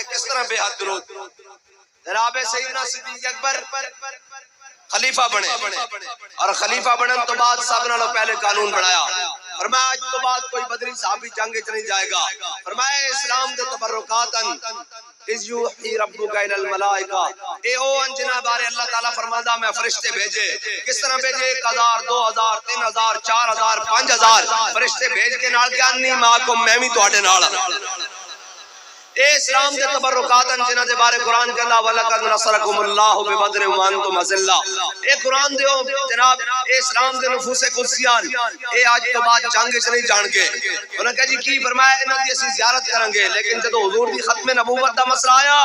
ہوئے کس طرح بے حد درود. جناب سیدنا صدیق اکبر خلیفہ بنے اور خلیفہ بنن تو بعد سب نالوں پہلے قانون بنایا. فرمایا آج تو بعد کوئی بدری صحابی جنگ وچ نہیں جائے گا. فرمایا اسلام دے تبرکاتن اذ یوحی ربک الی الملائکہ اے او جنہاں بارے اللہ تعالیٰ فرماندا میں فرشتے بھیجے. کس طرح بھیجے؟ 1000 2000 3000 4000 5000 فرشتے بھیج کے نال کہ انی معکم میں بھی تواڈے نال. اے اسلام دے تبرکاتن جنہاں دے بارے قرآن کہندا وَلَقَدْ نَصَرَكُمُ اللَّهُ بِبَدْرٍ وَأَنْتُمْ أَذِلَّةٌ. اے قرآن دیو جناب اے اسلام دے نفوس قدسیان اے آج تو بعد جنگ وچ نہیں جان گے. انہاں کہا جی کی فرمایا انہاں دی اسی زیارت کریں گے. لیکن جدوں حضور دی ختم نبوت دا مسئلہ آیا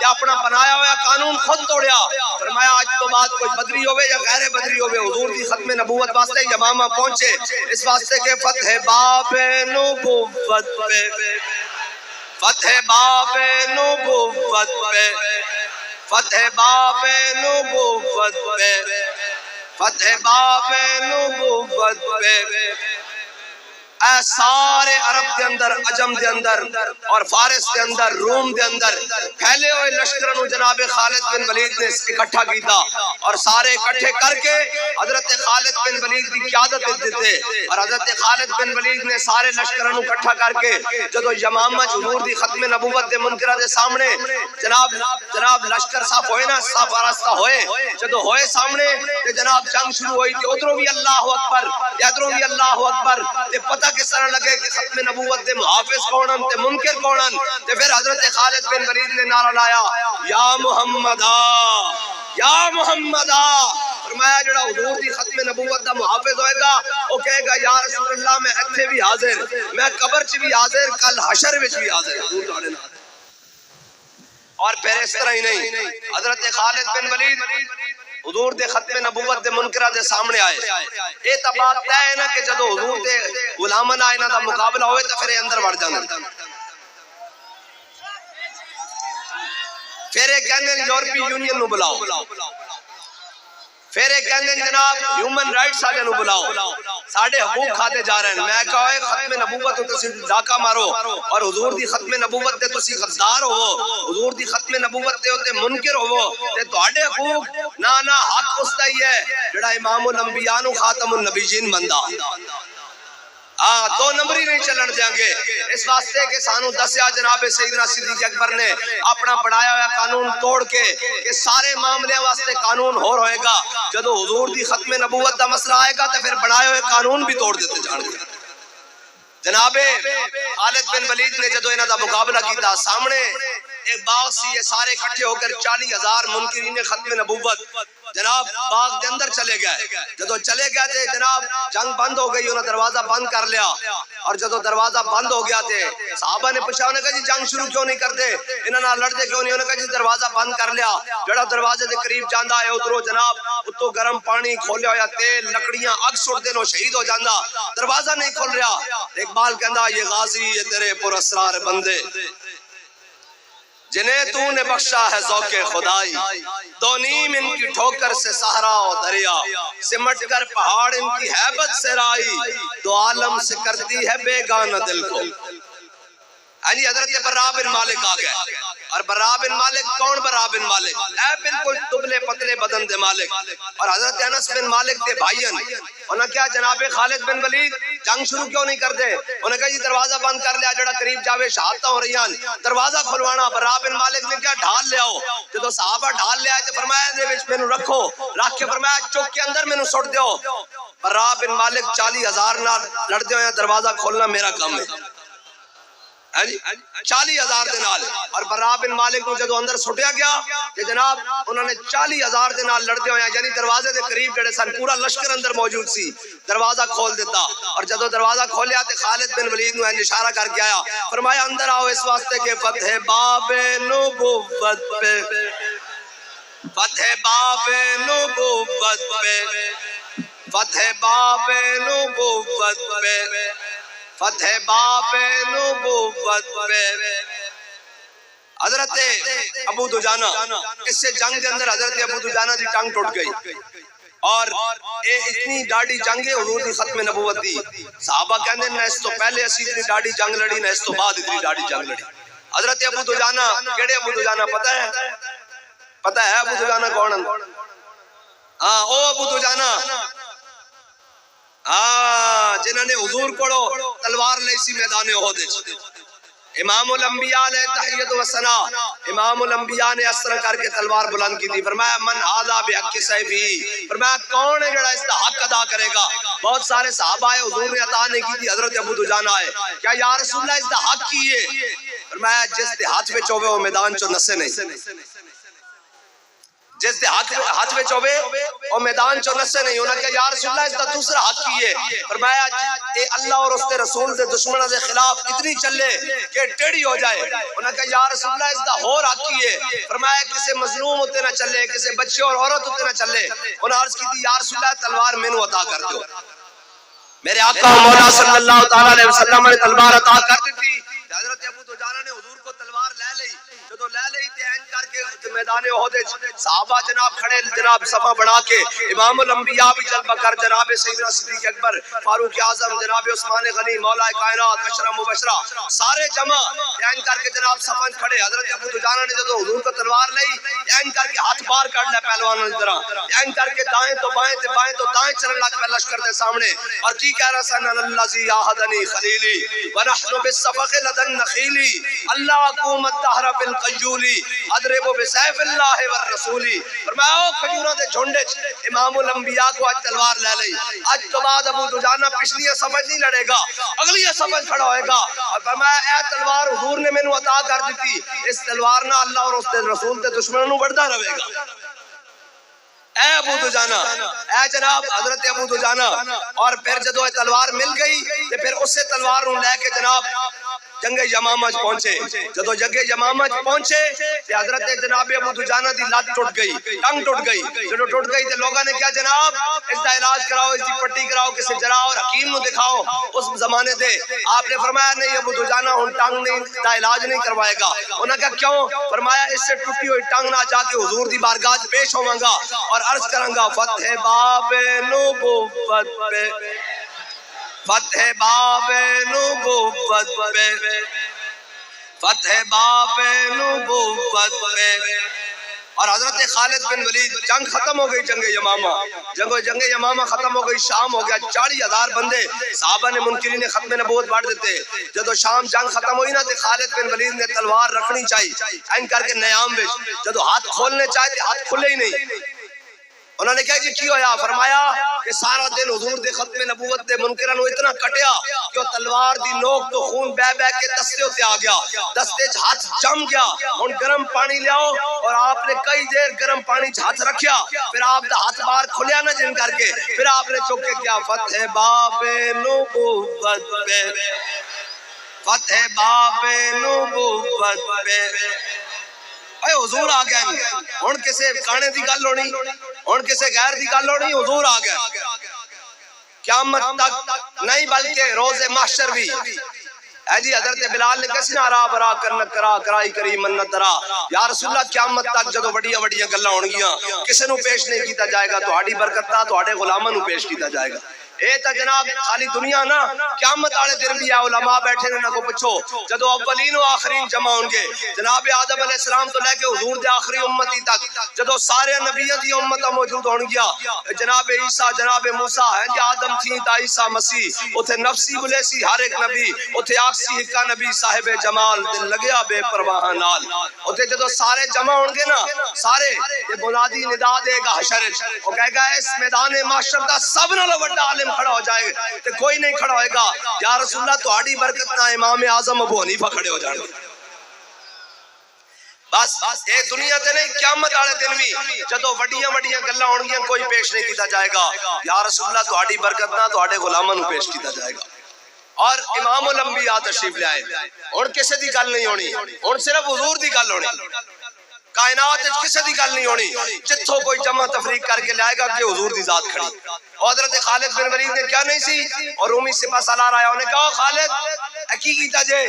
کہ اپنا بنایا ہوا قانون خود توڑیا. فرمایا آج تو بعد کوئی بدری ہوے یا غیر بدری ہوے حضور دی ختم نبوت واسطے یمامہ پہنچے اس واسطے کہ فتح باب نبوت پہ فتح باب نبوت پہ فتح باب نبوت پہ فتح باب نبوت پہ. اے سارے عرب دے اندر عجم دے اندر اور فارس دے اندر روم دے اندر پھیلے ہوئے لشکروں نو جناب خالد بن ولید نے اکٹھا کیتا اور سارے اکٹھے کر کے حضرت خالد بن ولید کی قیادت دیتے. اور حضرت خالد بن ولید نے سارے لشکروں نو اکٹھا کر کے جدو یمامہ حضور دی ختم نبوت دے منکرہ دے سامنے جناب لشکر صاف ہوئے نا صاف آراستہ ہوئے جدو ہوئے سامنے تے جناب جنگ شروع ہوئی تے ادھروں بھی اللہ اکبر ادھروں بھی اللہ اکبر. تے پتہ کس طرح لگے کہ ختم نبوت دے محافظ کونن تے منکر کونن. تے پھر حضرت خالد بن ولید نے نعرہ لایا یا محمدا یا محمدا. فرمایا جڑا حضور دی ختم نبوت دا محافظ ہوئے گا وہ کہے گا یا رسول اللہ میں اتھے بھی حاضر میں قبر چ بھی حاضر کل حشر وچ بھی حاضر حضور تواڈے نال. اور پھر اس طرح ہی نہیں حضرت خالد بن ولید حضور دے ختم نبوت دے منکرہ دے سامنے آئے. اے تا بات طے ہے نا کہ جدو حضور دے غلاماں نال انہاں دا مقابلہ ہوئے تے پھر اندر وڑ جاندے. پھر یہ کہندے یورپی یونین نو بلاؤ پھر یہ کہندے جناب ہیومن رائٹس والے نو بلاؤ ساڈے حقوق کھاتے جا رہے ہیں. میں کہا اے ختم نبوت تو تسی ڈاکہ مارو اور حضور دی ختم نبوت تے تسی غدار ہو حضور دی ختم نبوت تے ہوتے منکر ہو تے تواڈے حقوق نہ حق اس دا ہی ہے جڑا امام الانبیاء نو خاتم النبیین بندا. دو نمبری نہیں چلن دیں گے. اس واسطے کہ سانو دسیا جناب سیدنا صدیق اکبر نے اپنا بڑھایا ہوا قانون توڑ کے کہ سارے معاملے واسطے قانون ہوئے گا. جدو حضور دی ختم نبوت دا مسئلہ آئے گا تو پھر بڑھائے ہوئے قانون بھی توڑ دیتے جان گے. جناب خالد بن ولید نے جدو انہاں دا مقابلہ کیتا سامنے ایک باغ سی یہ سارے اکٹھے ہو کر 40,000 منکرین ختم نبوت جناب باغ دے اندر چلے گئے. جدو چلے گئے تھے جناب جنگ بند ہو گئی انہوں نے دروازہ بند کر لیا اور جدو دروازہ بند ہو گیا تھے صحابہ نے پوچھا انہوں نے کہا جی جنگ شروع کیوں نہیں کرتے انہوں نے لڑتے کیوں نہیں. انہوں نے کہا جی دروازہ بند کر لیا. جڑا دروازے دے قریب جاندہ ہے اترو جناب اتو گرم پانی کھولیا ہویا تیل لکڑیاں اگ سٹ دینو شہید ہو جاندہ. دروازہ نہیں کھول رہا. اقبال کہندا یہ غازی یہ تیرے پر اسرار بندے جنہیں تو نے بخشا ہے ذوق خدائی دو نیم ان کی ٹھوکر سے صحرا و دریا سمٹ کر پہاڑ ان کی ہیبت سے رائی دو عالم سے کرتی ہے بیگانہ دل کو. حضرت برا بن مالک آ گئے اور برا بن مالک کون برا بن مالک اے بالکل دبلے پتلے بدن دے مالک اور حضرت انس بن مالک دے بھائین. انہوں نے کیا جناب خالد بن ولید جنگ شروع کیوں نہیں کرتے. انہوں نے کہا جی دروازہ بند کر لیا جڑا قریب جاوے شہادتاں ہو رہی ہیں دروازہ کھلوانا. برا بن مالک نے کیا ڈھال لے آؤ. جدو صحابہ ڈھال لے آئے تو فرمایا دے وچ مینوں رکھو رکھ کے فرمایا چوک کے اندر مینوں سٹ دیو. برا بن مالک 40,000 نال لڑدے ہوئے دروازہ کھولنا میرا کام ہے 40,000 دے نال. اور برا بن مالک کو جدو اندر سٹیا گیا کہ جناب انہوں نے 40,000 دے نال لڑتے ہوئے یعنی دروازے دے قریب جڑے سن پورا لشکر اندر موجود سی دروازہ کھول دیتا. اور جدو دروازہ کھولیا تے خالد بن ولید نو اشارہ کر کے آیا فرمایا اندر آؤ اس واسطے کہ فتح باب نبوت پہ فتح باب نبوت پہ فتح باب نبوت پہ فتح باب نبوت پہ. حضرت ابو دجانہ اس سے جنگ کے اندر حضرت ابو دجانہ دی ٹانگ ٹوٹ گئی اور اتنی ڈاڑی جنگ ہے حضور دی ختم نبوت دی. صحابہ کہندے نہ اس تو پہلے اسی اتنی ڈاڑی جنگ لڑی نہ اس تو بعد اتنی ڈاڑی جنگ لڑی. حضرت ابو دجانہ کیڑے ابو دجانہ پتہ ہے؟ پتہ ہے ابو دجانہ کون؟ ہاں او ابو دجانہ جنہوں نے حضور کو تلوار لئی سی میدان احد۔ امام الانبیاء علیہ تحیت و ثنا، امام الانبیاء نے اس طرح کر کے تلوار بلند کی تھی، فرمایا من ھذا بحق سیفی، فرمایا کون ہے جڑا اس کا حق ادا کرے گا؟ بہت سارے صحابہ آئے، حضور نے عطا نہیں کی تھی، حضرت ابو دجانہ آئے، کیا یا رسول اللہ اس کا حق کی ہے؟ فرمایا جس دے ہاتھ میں چوبے وہ میدان چو نسے نہیں، جس دے ہاتھ میں چوبے اور میدان چو نسے نہیں۔ انہوں نے کہا یا رسول اللہ اس کا دوسرا حق کی ہے؟ فرمایا اے اللہ اور اس کے رسول کے دشمنوں کے خلاف اتنی چلے کہ ٹیڑھی ہو جائے۔ انہوں نے کہا یا رسول اللہ اس کا اور حق کی ہے؟ فرمایا کسے مظلوم ہوتے نہ چلے، کسے بچے اور عورت ہوتے نہ چلے۔ انہوں نے عرض کی تھی یا رسول اللہ تلوار میں نو عطا کر دو، میرے آقا مولا صلی اللہ تعالیٰ علیہ وسلم نے تلوار عطا کر دی تھی۔ حضرت ابو دجانہ نے حضور کو تلوار لے لئی، جو لے لئی تے این کر کے میدان احد صحابہ جناب کھڑے، جناب صفا بنا کے، امام الانبیاء بھی چل بکر، جناب سیدنا صدیق اکبر، فاروق اعظم، جناب عثمان غنی، مولا کائنات، عشرہ مبشرہ سارے جمع این کر کے جناب صفا کھڑے۔ حضرت ابو دجانہ نے جو حضور کو تلوار لئی، این کر کے ہاتھ بار کر لے پہلوانوں کی طرح، این کر کے دائیں تو بائیں تے بائیں تو دائیں چلن لگ پہ لشکر دے سامنے، اور کی کہہ رہا سن الذی عاہدنی خلیلی ونحن بالصفق لدن نخیلی اللہ اقوم الدہر بالقیولی اضرب بسیف اللہ والرسولی۔ فرمایا او کھجوروں دے جھنڈے امام الانبیاء کو آج تلوار لے لئی، آج تو بعد ابو دجانہ پچھلی سمجھ نہیں لڑے گا، اگلی سمجھ کھڑا ہوئے گا، اور فرمایا اے تلوار حضور نے میں نو عطا کر دیتی، اس تلوار نہ اللہ اور اس دے رسول دے دشمنوں بڑھتا رہے گا۔ اے ابو دجانہ، اے جناب حضرت ابو دجانہ، اور پھر جدو تلوار مل گئی تے پھر اسے تلوار نو لے کے جناب جنگ یمامہ پہنچے۔ جدو جنگ یمامہ پہنچے تے حضرت جناب ابو دجانہ دی لات ٹوٹ گئی، ٹنگ ٹوٹ گئی، جدو ٹوٹ گئی تے لوگاں نے کیا جناب اس دا علاج کراؤ، اس دی پٹی کراؤ، کسی جراح اور حکیم نو دکھاؤ۔ اس زمانے دے آپ نے فرمایا نہیں ابو دجانہ ہن ٹنگ نہیں دا علاج نہیں کروائے گا۔ انہوں نے کہا کیوں؟ فرمایا اس سے ٹوٹی ہوئی ٹنگ نہ جا کے حضور دی بارگاہ پیش ہوواں گا اور عرض کراں گا فتح باب نبوت پہ، فتح باب نبوت پہ، فتح باب نبوت پہ۔ اور حضرت خالد بن ولید جنگ ختم ہو گئی، جنگ یمامہ ختم ہو گئی، شام ہو گیا، 40,000 بندے صحابہ نے منکرین ختم نبوت بانٹ دیتے۔ جدو شام جنگ ختم ہوئی نا تے خالد بن ولید نے تلوار رکھنی چاہی، این کر کے نیام وچ جدو ہاتھ کھولنے چاہے تے ہاتھ کھلے ہی نہیں۔ انہوں نے کہا جی کی ہویا؟ فرمایا کہ سارا دن حضور دے ختم نبوت دے منکراں نو اتنا کٹیا کہ تلوار دی نوک تو خون بہ بہ کے دستے ہوتے آ گیا، دستے چ ہاتھ جم گیا۔ ہن گرم پانی لیاؤ، اور آپ نے کئی دیر گرم پانی چ ہاتھ رکھیا، پھر آپ دا ہاتھ باہر کھلیا نہ جن کر کے، پھر آپ نے چوک کے کیا فتح باب نبوت پہ، فتح باب نبوت پہ۔ اے حضور آ گئے، ہن کسے کانے دی گل ہونی، ہن کسے غیر دی گل ہونی، حضور آ گئے قیامت تک نہیں بلکہ روز محشر بھی۔ اے جی حضرت بلال نے کسی نہ را برا کرنا کرا کرائی کری منت درا، یا رسول اللہ قیامت تک جدو بڑیاں بڑیاں گلاں ہون گیاں کسے نو پیش نہیں کیتا جائے گا، تہاڈی برکت دا تہاڈے غلاماں نو پیش کیتا جائے گا۔ اے تا جناب خالی دنیا نا، قیامت والے دن بھی علماء بیٹھے نے، نہ کو پوچھو جدو اولین و آخرین جمع ہون گے، جناب آدم علیہ السلام تو لے کے حضور دے آخری امتی تک، جدو سارے نبیوں دی امتاں موجود ہون گیا، جناب عیسیٰ، جناب موسیٰ ہیں جی آدم تھی تا عیسیٰ مسیح، اوتھے نفسی بلے سی ہر ایک نبی، اوتھے آکسی ہکا نبی صاحب جمال دل لگیا بے پرواہ نال۔ اوتھے جدو سارے جمع ہون گے نا، سارے یہ منادی ندا دے گا حشر، وہ کہے گا اس میدان محشر دا سب نالوں بڑا عالم کھڑا ہو جائے گا، تے کوئی نہیں کھڑا ہوئے گا، یا رسول اللہ تہاڈی برکت نہ امام اعظم ابو حنیفہ کھڑے ہو جائیں گے۔ بس اے دنیا تے نہیں، قیامت والے دن بھی جدو وڈیاں وڈیاں گلاں ہون گیاں کوئی پیش نہیں کیتا جائے گا، یا رسول اللہ تہاڈی برکت نہ تہاڈے غلاماں نو پیش کیتا جائے گا۔ اور امام الانبیاء تشریف لے آئے، ہن کسے دی گل نہیں ہونی، ہن صرف حضور دی گل ہونی، کائنات کسی دی گل نہیں ہونی، جتھوں کوئی جمع تفریق کر کے لائے گا کہ حضور دی ذات کھڑی۔ حضرت خالد بن ولید نے کیا نہیں سی، اور رومی سپہ سالار آیا، انہوں نے کہا خالد کی کیتا جے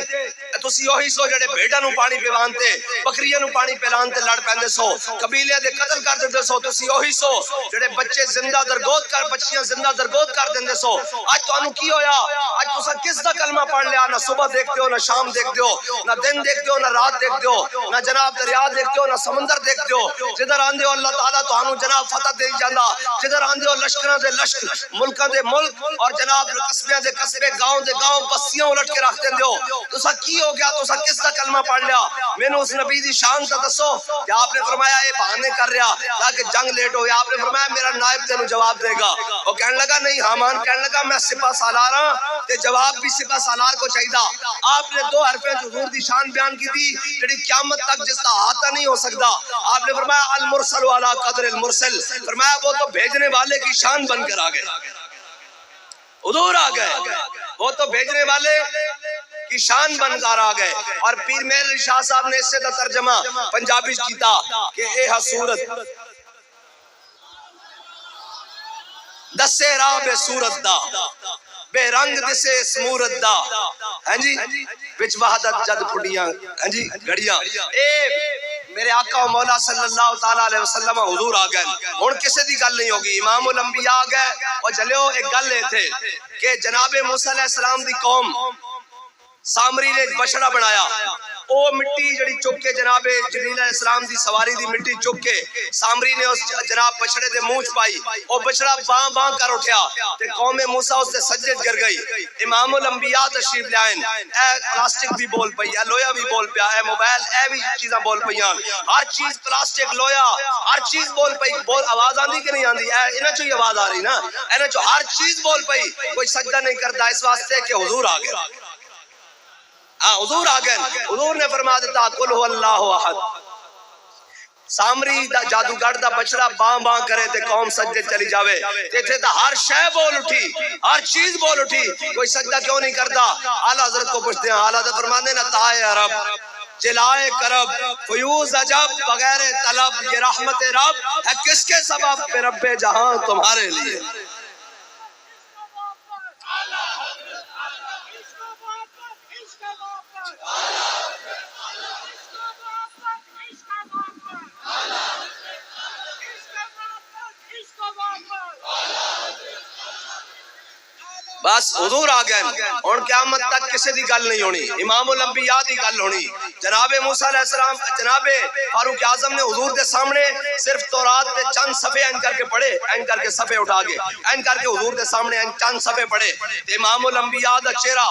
تسی وہی سو جڑے بھیڑاں نو پانی پیوانتے بکریاں نو پانی پلانتے لڑ پیندے سو قبیلے دے قتل کر دیندے سو تسی وہی سو جڑے بچے زندہ درگود کر بچیاں زندہ درگود کر دیندے سو اج تانوں کی ہویا اج تساں کس دا کلمہ پڑھ لیا نہ صبح دیکھتے ہو نہ شام دیکھتے ہو نہ دن دیکھتے ہو نہ رات دیکھتے ہو نہ جناب دریا دیکھتے ہو نہ سمندر دیکھتے ہو جدھر آندے ہو اللہ تعالیٰ تانوں جناب فتح دے جاندا جدھر آندے ہو لشکراں دے لشکر ملکاں دے ملک اور جناب قصبیاں دے قصبے گاؤں دے گاؤں بستیاں الٹ کے رکھ دیندے ہو تساں کی ہو گیا تساں کس دا کلمہ پڑھ لیا مینوں اس نبی دی شان تے دسو کہ آپ نے فرمایا اے بہانے کر رہا تاکہ جنگ لیٹ ہو آپ نے فرمایا میرا نائب تینوں جواب دے گا وہ کہنے لگا نہیں حامان کہنے لگا میں سپہ سالار ہاں تے جواب بھی سپہ سالار کو چاہیدا آپ نے دو حرفیں حضور دی شان بیان کی تھی جڑی قیامت تک جس کا آتا نہیں ہو سکتا آپ نے فرمایا المرسل والا قدر المرسل فرمایا وہ تو بھیجنے والے کی شان بن کر آ گئے حضور آ گئے وہ تو بھیجنے والے کی شان بن کر آ گئے اور پیر مہر علی شاہ صاحب نے اس سے ترجمہ پنجابی کیتا کہ اے حصورت دسے راہ بے صورت دا بے رنگ دسے سمورت دا ہاں جی وچ وحدت جد پھڑیاں ہاں جی گھڑیاں اے میرے آقا و مولا صلی اللہ تعالی علیہ وسلم حضور آ گئے ہن کسے دی گل نہیں ہوگی امام الانبیاء آ گئے اور جلیو ایک گل ہے تھے کہ جناب موسیٰ علیہ السلام دی قوم سامری نے ایک بچڑا بنایا او مٹی جڑی چک کے جناب جبریل علیہ السلام دی سواری دی مٹی چک کے سامری نے اس جناب بچڑے دے منہ چ پائی او بچڑا باں باں کر اٹھیا تے قوم موسیٰ اس دے سجدے گر گئی امام الانبیاء تشریف لے آئے اے پلاسٹک بھی بول پئی اے لویا بھی بول پیا اے موبائل اے بھی چیزاں بول پیاں ہر چیز پلاسٹک لویا ہر چیز بول پئی بول آواز آندی کہ نہیں آندی اے انہاں چوں ہی آواز آ رہی نا انہاں چوں ہر چیز بول پئی کوئی سجدہ نہیں کرتا اس واسطے کہ حضور آ گئے حضور آ گئے حضور نے فرما دیتا قل هو اللہ احد سامری دا جادوگر دا بچڑا باں باں کرے تے قوم سجدے چلی جاوے تے تھے تا ہر شے بول اٹھی ہر چیز بول اٹھی کوئی سجدہ کیوں نہیں کرتا اعلیٰ حضرت کو پوچھتے ہیں اعلیٰ حضرت فرمانے نا تائے عرب جلائے کرب فیوز عجب بغیر طلب یہ رحمت رب ہے کس کے سبب پہ رب جہاں تمہارے لیے بس حضور آ گئے اور قیامت تک کسی دی گل نہیں ہونی امام الانبیاء دی گل ہونی جناب موسیٰ علیہ السلام جناب فاروق اعظم نے حضور دے سامنے صرف تورات تے چند صفحے این کر کے پڑھے این کر کے صفحے اٹھا گئے این کر کے حضور دے سامنے چند صفحے پڑھے تے امام الانبیاء دا چہرہ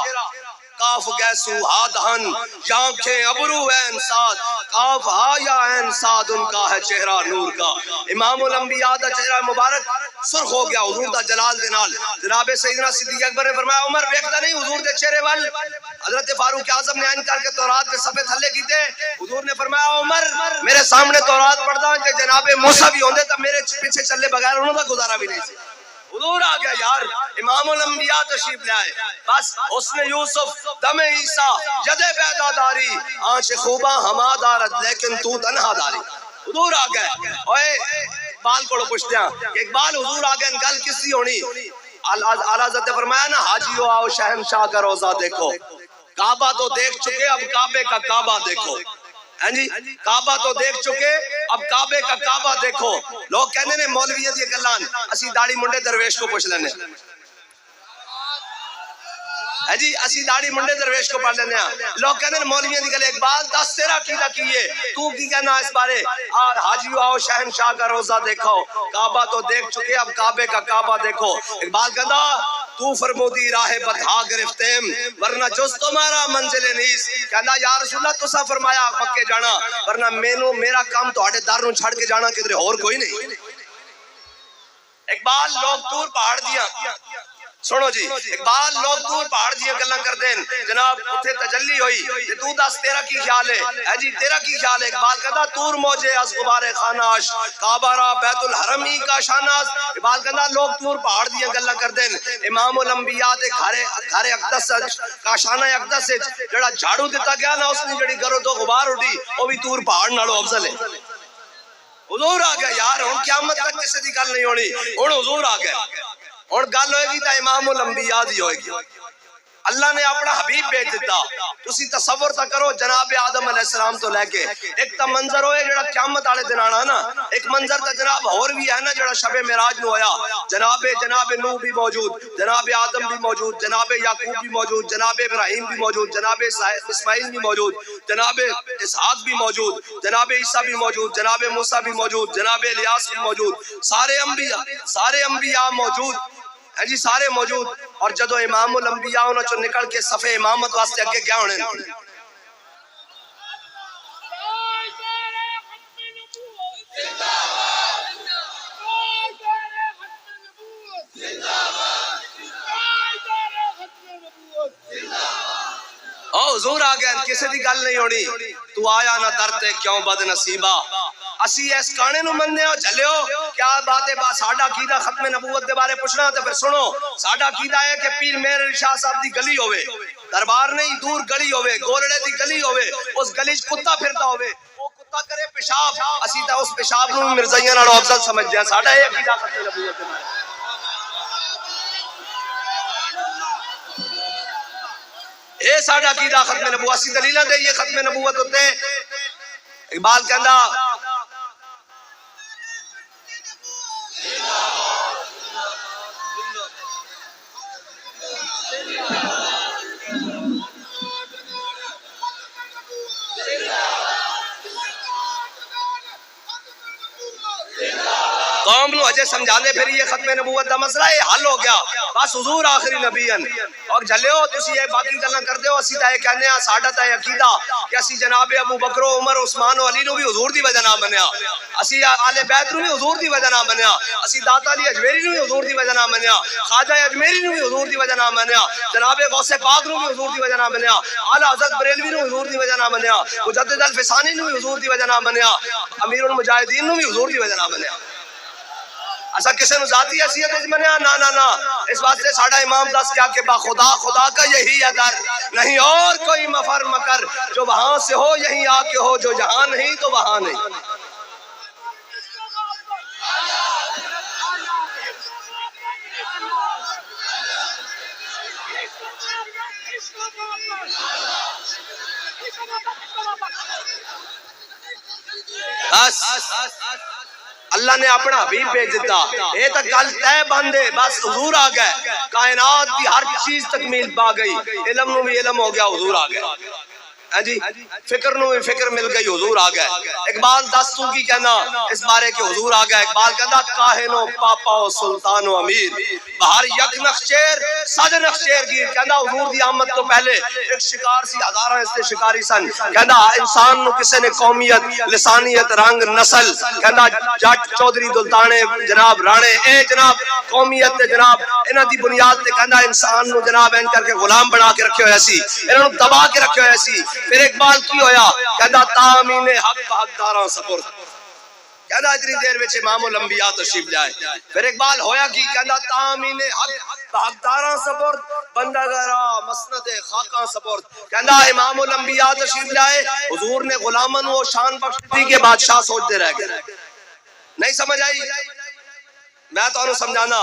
کاف گیسو ہادہن یانکھیں ابرو این ساد کاف ہا یا این ساد ان کا ہے چہرہ نور کا امام الانبیاء دا چہرہ مبارک سرخ ہو گیا حضور دا جلال دے نال جناب سیدنا صدیق اکبر نے فرمایا عمر ویکھدا نہیں حضور دے چہرے وال حضرت فاروق اعظم نے این کر کے تورات دے صفحے تھلے کیتے حضور نے فرمایا عمر میرے سامنے تورات پڑھدا کہ جناب موسیٰ بھی ہوندے تا میرے پیچھے چلے بغیر انہوں دا گزارا بھی نہیں سی حضور آ گیا یار امام الانبیاء تشریف لے آئے بس حسن یوسف دم عیسیٰ ید پیدا داری آنچ خوباں ہما دارت لیکن تو تنہا داری حضور آ گئے اوے اقبال کو پوچھتے ہیں کہ اقبال حضور آ گئے گل کس دی ہونی اعلیٰ حضرت فرمایا نا حاجیو آؤ شہنشاہ کا روزہ دیکھو کعبہ تو دیکھ چکے اب کعبے کا کعبہ دیکھو ہاں جی کعبہ تو دیکھ چکے اب کعبے کا کعبہ دیکھو لوگ کہنے نے مولویوں دی گلان اسی داڑھی منڈے درویش کو پوچھ لینے ہاں جی اسی داڑھی منڈے درویش کو پڑھ لینے لوگ کہنے نے مولویوں دی گل اقبال دس تیرا کیدا کیے تو کی کہنا اس بارے حاجیو آؤ شہنشاہ کا روزہ دیکھو کعبہ تو دیکھ چکے اب کعبے کا کعبہ دیکھو اقبال کہتا تو فرمودی راہ بدھا گرفتیم ورنہ جز تمہارا منزل نیس کہنا یا رسول اللہ تسا فرمایا مکے جانا ورنہ مینو میرا کام تو آٹے دار نو چھڑ کے جانا کدھر اور کوئی نہیں اقبال لوگ دور پہاڑ دیا سنو جی اقبال لوگ دور پہاڑ دیا گلاں کر دیں جناب اتھے تجلی ہوئی کہ تو دس تیرا کی خیال ہے جی تیرا کی خیال ہے اقبال کہتا تور موجے از غبار خاناش کعبہ را بیت الحرمی کا شاناز اقبال کہتا لوگ دور پہاڑ دیا گلاں کر دیں امام الانبیاء دے گھارے اقدس کا شانہ اقدس جڑا جھاڑو دیتا گیا نا اس نے جڑی گرو تو غبار اٹھی وہ بھی دور پہاڑ نالو افضل ہے حضور آ گیا یار ہن قیامت تک کسی دی گل نہیں ہونی ہن حضور آ گیا اور گل ہوئے گی تا امام الانبیاء دی ہوئے گی اللہ نے اپنا حبیب بھیج دیتا. تسی تصور تا کرو جناب آدم علیہ السلام تو لے کے ایک تا منظر ہوئے جڑا قیامت والے دن آنا نا. ایک منظر تا جناب اور بھی ہے نا جڑا شب معراج نو ہویا. جناب نوح بھی موجود, جناب آدم بھی موجود, جناب یعقوب بھی موجود, جناب ابراہیم بھی موجود, جناب اسماعیل بھی موجود, جناب اسحاق بھی موجود, جناب عیسیٰ بھی موجود, جناب موسیٰ بھی موجود, جناب الیاس بھی موجود. سارے انبیاء موجود ہیں جی, سارے موجود. اور جدو امام الانبیاء انہوں چو نکل کے صفحے امامت واسطے اگے کیا ہونے حضور آ گئے, کسی دی گل نہیں ہونی. تو آیا نہ درتے کیوں بد نصیبہ, اسی اس کانے نو مننے ہو جھلیو. کیا بات ہے, ساڈا عقیدہ ختم نبوت دے بارے پوچھنا تے پھر سنو. ساڈا عقیدہ ہے کہ پیر مہر شاہ صاحب دی گلی ہوے, دربار نہیں دور گلی ہوے, گولڑے دی گلی ہوے, اس گلی وچ کتا پھردا ہوے, وہ کتا کرے پیشاب, اسی تے اس پیشاب نو مرزائیاں نال افضل سمجھدے ہیں. ساڈا یہ عقیدہ ختم نبوت دے بارے. اے ساڈا عقیدہ ختم نبوت. اسی دلیلاں دے یہ ختم نبوت ہوتے. اقبال کہندا قوم نو اجے سمجھا دے پھر یہ ختم نبوت دا مسئلہ یہ حل ہو گیا. بس حضور آخری نبی ہیں. اور جھلیو تسی یہ باقی گلاں کردے ہو, اسی تے کہنے ہاں ساڈا تے عقیدہ کہ اسی جناب ابو بکر و عمر عثمان و علی نو بھی حضور دی وجہ نال منیا, اسی آل بیت نو بھی حضور دی وجہ نال منیا, اسی داتا علی اجمیری نو بھی حضور دی وجہ نال منیا, خواجہ اجمیری نو بھی حضور دی وجہ نال منیا, جناب غوث پاک نو بھی حضور دی وجہ نال منیا, اعلی حضرت بریلوی نو حضور دی وجہ نال منیا, مجدد الفسانی نو بھی حضور دی وجہ نال منیا, امیر المجاہدین نو بھی حضور دی وجہ نال منیا. ایسا کسی نے ذاتی حیثیت ہے منیا نا. اس واسطے ساڈا امام دس کیا کہ با خدا کا یہی ہے در, نہیں اور کوئی مفر مکر, جو وہاں سے ہو یہیں آ کے ہو, جو جہاں نہیں تو وہاں نہیں. بس اللہ نے اپنا حبیب بھیج دیتا. اے تک گل تے بندے, بس حضور آ گئے, کائنات کی ہر چیز تکمیل پا گئی, علم نو بھی علم ہو گیا, حضور آ گئے جی, فکر نو بھی فکر مل گئی, حضور آ گئے. اقبال دس تو کی کہنا اس بارے کہ حضور آ گئے. اقبال کہنا کاہن و پاپا و سلطان و امیر, بہر یک نخچیر صد نخچیر گیر. کہنا حضور دی آمد تو پہلے ایک شکار سی, ہزاراں اس تے شکاری سن. کہنا انسان نو کسے نے قومیت, لسانیت, رنگ, نسل, کہنا جٹ, چودھری, دلتانے, جناب رانے, اے جناب قومیت تے جناب انہاں دی بنیاد تے کہنا انسان نو جناب این کر کے غلام بنا کے رکھے ہوئے سی, انہاں نو دبا کے رکھے ہوئے سی. پھر اقبال کی ہویا, کہنا تامین حق حقداراں سپرد. کہنا اتنی دیر وچ امام الانبیاء تشریف لائے. پھر اقبال ہویا کی, کہنا تامین حق حقداراں سپرد, بندگرا مسند خاکاں سپرد. کہنا امام الانبیاء تشریف لائے, حضور نے غلامن وہ شان بخش دی کہ بادشاہ سوچتے رہ گئے. نہیں سمجھ آئی؟ میں تو انہوں سمجھانا,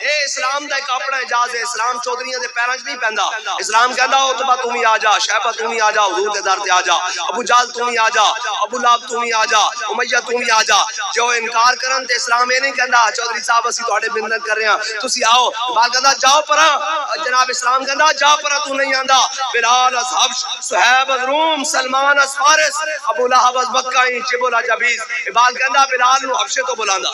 اے اسلام دا ایک اپنا اجاز ہے. اسلام چودھریاں دے پیراں وچ نہیں پیندا. اسلام کہندا عتبہ تم ہی آ جا, شیبہ تم ہی آ جا, حضور دے در تے آ جا, ابو جہل تم ہی آ جا, ابو لہب تم ہی آ جا, امیہ تم ہی آ جا. جو انکار کرن تے اسلام یہ نہیں کہندا چودھری صاحب اسی تواڈے بندن کر رہے ہاں, تسی آؤ. بال کہندا جاؤ پراں, جناب اسلام کہندا جا پراں, تو نہیں آندا. بلال از حبش, صہیب از روم, سلمان از فارس, ابو لہب از مکہ, چبل از جبیز. بال کہندا بلال نو حبشے تو بلاندا,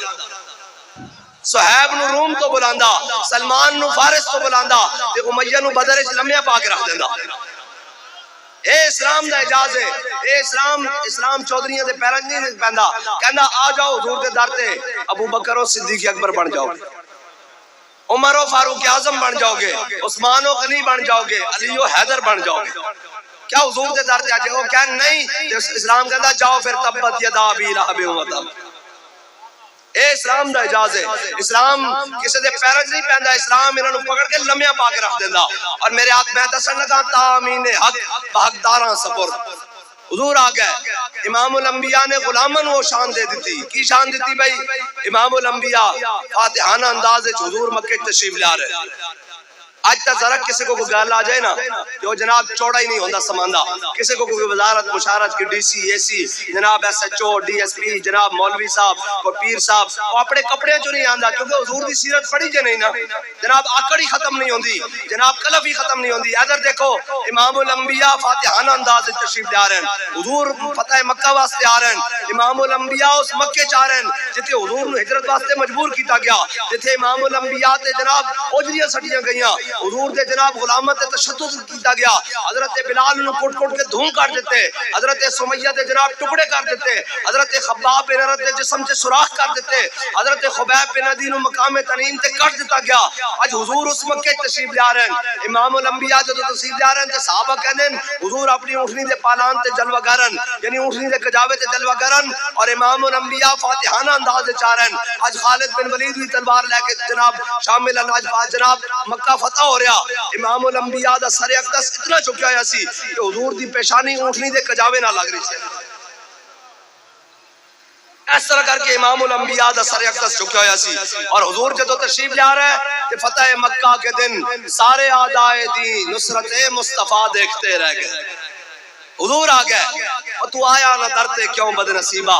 صہیب نو روم تو بلاندا, سلمان نو فارس تو بلاندا, تے امیہ نو بدر وچ لمحے پا کے رکھ دیندا. اے اسلام دا اجاز ہے. اے اسلام چودھریاں دے پیراں نہیں پیندا. کہندا آ جاؤ حضور دے در تے, ابو بکر و صدیق اکبر بن جاؤ, عمر و فاروق اعظم بن جاؤ گے, عثمان و غنی بن جاؤ گے, علی و حیدر بن جاؤ گے. کیا حضور دے در تے آ جاؤ؟ کہ نہیں. اسلام کہندا جاؤ پھر تبت یدا ابی لہب و تب. اے اسلام دا اجاز ہے. اسلام کسی دے پیراں نہیں پیندا, اسلام انہاں نو پکڑ کے لمحیاں پا کے رکھ دیندا. اور میرے ہاتھ میں دسن لگا تامین حق حقداراں سپرد. حضور آ گئے. امام الانبیاء نے غلامن وہ شان دے دیتی. کی شان دیتی بھائی؟ امام الانبیاء فاتحانہ انداز وچ حضور مکے تشریف لے رہے, آج تک ذرا کسی کو کوئی گال آ جائے نا جو جناب چوڑا ہی نہیں ہوتا سماندہ، کسی کو کوئی وزارت مشارت کی ڈی سی اے سی جناب S H O D S P جناب مولوی صاحب کوئی پیر صاحب وہ اپنے کپڑے چ نہیں آندا، کیونکہ حضور دی سیرت پڑھی جے نہیں نا جناب آکڑ ہی ختم نہیں ہوندی، جناب کلف ہی ختم نہیں ہوندی۔ ادھر دیکھو امام الانبیاء فاتحانہ انداز تشریف لے آ رہے ہیں، حضور فتح مکہ واسطے آ رہے ہیں، امام الانبیاء اس مکے چ آ رہے ہیں جتھے حضور نو ہجرت واسطے مجبور کیتا گیا، جتھے امام الانبیاء تے جناب اوجریاں سٹیاں گئیاں، حضور دے جناب غلامت تے تشدد کیتا گیا، حضرت بلال نو کٹ کٹ کے دھوں کر دیتے، حضرت سمیہ دے جناب ٹکڑے کر دیتے، حضرت خباب بن عرد دے جسم تے سوراخ کر دیتے، حضرت خبیب بن عدی نو مقام تنعیم تے کٹ دیتا گیا۔ اج حضور اس مکے تشریف لے آ رہے ہیں، امام الانبیاء جو تشریف لے آ رہے ہیں تے صحابہ کہندے ہیں حضور اپنی اونٹنی دے پالان تے جلوہ گرن، یعنی اونٹنی دے کجاوے تے جلوہ گرن، اور امام الانبیاء فاتحانہ انداز وچ آ رہے ہیں۔ اج خالد بن ولید بھی تلوار لے کے جناب شامل اج جناب مکہ فتح ہو رہا، امام الانبیاء دا سر اقدس اتنا چکیا ہوا سی کہ حضور دی پیشانی اونٹنی دے کجاوے نہ لگ رہی سی۔ اس طرح کر کے امام الانبیاء دا سر اقدس چکیا ہوا سی، اور حضور جدو تشریف لے آ رہا ہے کہ فتح مکہ کے دن سارے اعدائے دین نصرت مصطفیٰ دیکھتے رہ گئے۔ حضور آ گئے اور تو آیا نہ درتے کیوں بد نصیبہ۔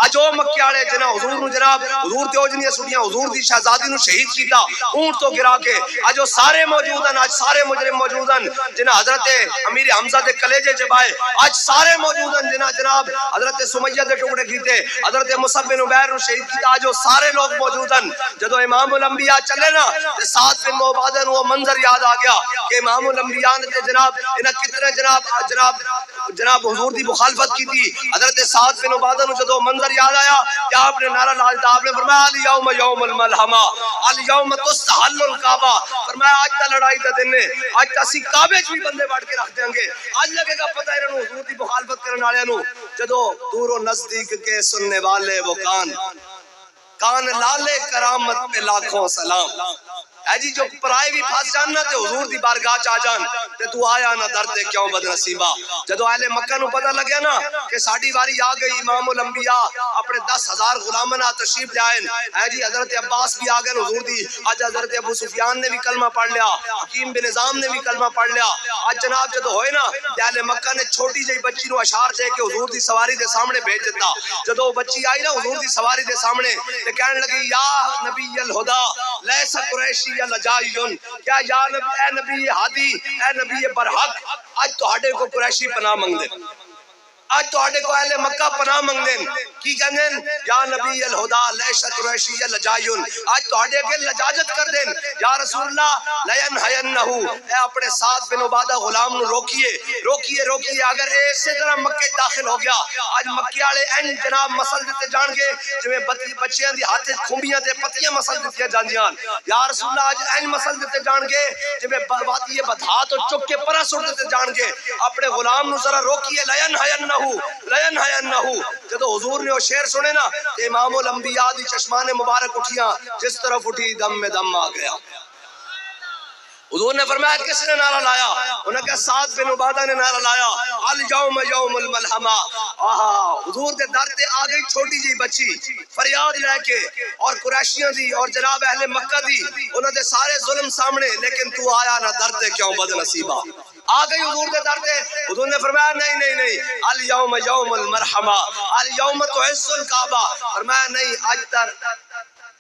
اج او مکے والے جنہ حضور نو جناب حضور تے اوجنیاں سٹیاں حضور دی شہزادی نو شہید کیتا اونٹ تو گرا کے، اج او سارے موجود ہیں، اج سارے مجرم موجود ہیں جنہ حضرت امیر حمزہ دے کلیجے چبائے، اج سارے موجود ہیں جنہ جناب حضرت سمیہ دے ٹکڑے کیتے، حضرت مصعب بن عمیر نو شہید کیتا، اج او سارے لوگ موجود ہیں۔ جدو امام الانبیاء چلے نا تے سعد بن معاذ نو وہ منظر یاد آ گیا کہ امام الانبیاء نے جناب انہاں کتنے جناب حضور دی مخالفت کی تھی۔ حضرت سعد بن عبادہ نو جدو منظر یاد آیا کہ آپ نے نعرہ لا دیتا، آپ نے فرمایا الیوم یوم الملحمہ الیوم تستحل الکعبہ، فرمایا آج تا لڑائی دا دن ہے، آج تا اسی کعبے چ بھی بندے بڑھ کے رکھ دیں گے۔ آج لگے گا پتہ انہوں نے حضور دی مخالفت کرنے والے نو، جدو دور و نزدیک کے سننے والے وہ کان لالے کرامت پہ لاکھوں سلام۔ اے جی جو پرائے بھی پھنس جاننا تے حضور دی بارگاہ چ آ جان تے تو آیا نہ درتے کیوں بد نصیبہ۔ جدو اہل مکہ نو پتہ لگیا نا کہ ساڈی واری آ گئی، امام الانبیاء اپنے 10,000 غلاماں نال تشریف لے آئے، اے جی حضرت عباس بھی آ گئے حضور دی، اج حضرت ابو سفیان نے بھی کلمہ پڑھ لیا، حکیم بن نظام نے بھی کلمہ پڑھ لیا۔ اج جناب جدو ہوئے نا تے اہل مکہ نے چھوٹی جئی بچی نو اشعار دے کے حضور دی سواری دے سامنے بھیج دیتا۔ جدو وہ بچی آئی نا حضور دی سواری دے سامنے تے کہنے لگی یا نبی الہدی لیس قریشی لجائن، کیا یا اے نبی ہادی اے نبی برحق، آج تو ہاڑے کو قریشی پناہ منگ دے، آج تو ہاڑے کو اہل مکہ پناہ منگ دیں کی کہنے یا نبی الہدا لیس قریشی لجائن، آج تو ہاڑے کے لجاجت کر دیں یا رسول اللہ لینہینہو، اے اپنے ساتھ بن عبادہ غلام نو روکیے روکیے روکیے، اگر ایسے طرح مکہ داخل ہو گیا آج مکہ والے این جناب مسل دیتے جان گے جو بچیاں دی ہاتھ کھمبیاں تے پتیاں مسل دیتی جاندیاں، یا رسول اللہ آج این مسل دیتے جان گے جو وادی بدھا تو چک کے پرا سٹ دیتے جان گے، اپنے غلام نو ذرا روکیے لینہینہو۔ جدو حضور نے وہ شعر سنے نا کہ امام الانبیاء دی چشمان مبارک اٹھیاں، جس طرف اٹھی دم میں دم آ گیا۔ حضور نے فرمایا کس نے نعرہ لایا؟ انہوں نے کہا سعد بن عبادہ نے نعرہ لایا الیوم یوم الملحمہ۔ حضور دے در تے آ گئی چھوٹی جی بچی فریاد لے کے، اور قریشیاں دی اور جناب اہل مکہ دی انہوں نے سارے ظلم سامنے، لیکن تو آیا نہ در تے کیوں بد نصیبہ۔ آ گئی حضور دے در تے، حضور نے فرمایا نہیں نہیں نہیں الیوم یوم المرحمہ الیوم تعز الکعبہ، فرمایا نہیں آج تک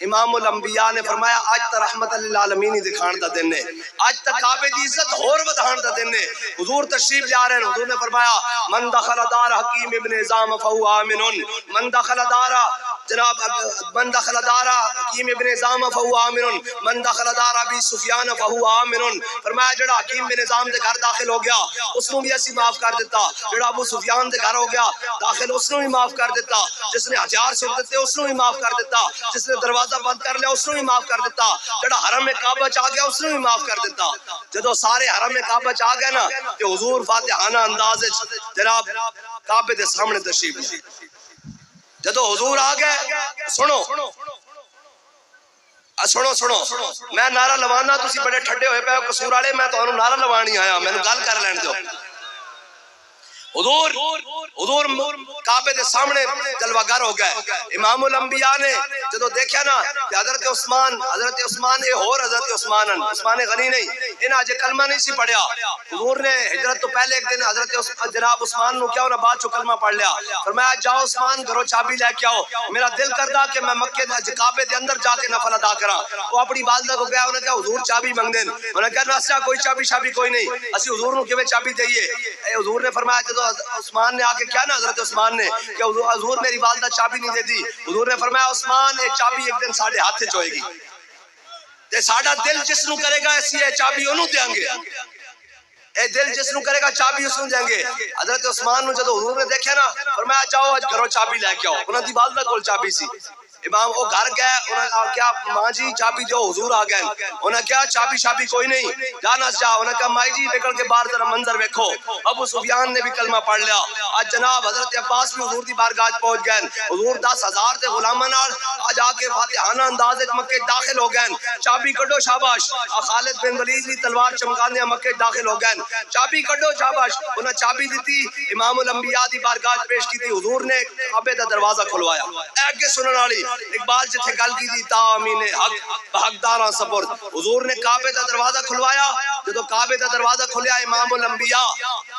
امام الانبیاء نے فرمایا آج تا رحمت للعالمین ہی دکھان دا دن ہے، آج تا کعبے دی عزت اور ودھان دا دن ہے۔ حضور تشریف لے آ رہے ہیں، حضور نے فرمایا من دخل دار حکیم ابن نظام فہو آمن، من دخل دار جناب من دخل دار حکیم ابن نظام فہو آمن، من دخل دار ابی سفیان فہو آمن، فرمایا جڑا حکیم بن نظام دے گھر داخل ہو گیا اس نو بھی اسی معاف کر دیتا، جڑا ابو سفیان دے گھر ہو گیا داخل اس نو بھی معاف کر دیتا، جس نے ہتھیار سٹ دیتے اس نو بھی معاف کر دیتا، جس نے دروازہ بند کر لیا اس نے بھی معاف کر دیتا، جڑا حرم کعبہ چ آ گیا اس نے بھی معاف کر دیتا۔ جدو سارے حرم کعبہ چ آ گئے نا کہ حضور فاتحانہ انداز جناب کعبے دے سامنے تشریف لے، جدو حضور آ گئے سنو میں نعرہ لوانا، تسی بڑے ٹھڈے ہوئے پے قصور والے، میں تانوں نعرہ لوانی آیا، مینوں گل کر لین دیو۔ حضور کعبے دے سامنے جلوہ گر ہو گئے، امام الانبیاء نے جدو دیکھا نا کہ حضرت عثمان اے اور حضرت عثمان غنی نہیں انہیں آج کلمہ نہیں سی پڑھیا. حضور نے ہجرت تو پہلے ایک دن حضرت جناب عثمان نو کیا انہیں بعد چو کلمہ پڑھ لیا. فرمایا جاؤ عثمان گھروں چابی لے کے آؤ, میرا دل کردا کہ میں مکے کعبے دے اندر جا کے نفل ادا کرا. وہ اپنی والدہ کو گیا, انہیں کہا حضور چابی منگ دین. انہیں کہا ناسا کوئی چابی شابی کوئی نہیں, اسی حضور نو کیویں چابی دئیے. حضور نے فرمایا جدو عثمان نے آ کے کیا نا حضرت عثمان نے کہ حضور میری والدہ چابی نہیں دے دی. حضور نے فرمایا عثمان اے چابی ایک دن ساڑھے ہاتھ چ ہوئے گی, تے ساڈا دل جس نو کرے گا اسی اے چابی اونوں دیاں گے, اے دل جس نو کرے گا چابی اس نو دیں گے. حضرت عثمان نو جدو حضور نے دیکھا نا فرمایا جاؤ اج گھروں چابی لے کے آؤ. انہاں دی والدہ کول چابی سی. امام وہ گھر گئے, انہاں کیا ماں جی چابی جو حضور آ گئے. انہاں کیا چابی شابی کوئی نہیں, جانا جا. انہاں کہا مائی جی نکل کے باہر ذرا منظر ویکھو. ابو سفیان نے بھی کلمہ پڑھ لیا. آج جناب حضرت عباس بھی حضور دی بارگاہ پہنچ گئے. حضور 10,000 تے غلاماں نال آج آ کے فاتحانہ انداز وچ مکے داخل ہو گئے. چابی کڈو شاباش. خالد بن ولید بھی تلوار چمکاندے مکے داخل ہو گئے. چابی کڈو شاباش. انہاں چابی دیتی, امام الانبیاء دی بارگاہ پیش کی تھی. حضور نے کعبے دا دروازہ کھلوایا. اگے سنن والی اقبال جتھے گل کی تھی تامین حق حقداراں سپرد. حضور نے کعبے دا دروازہ کھلوایا. جدو کعبے دا دروازہ کھلیا امام الانبیاء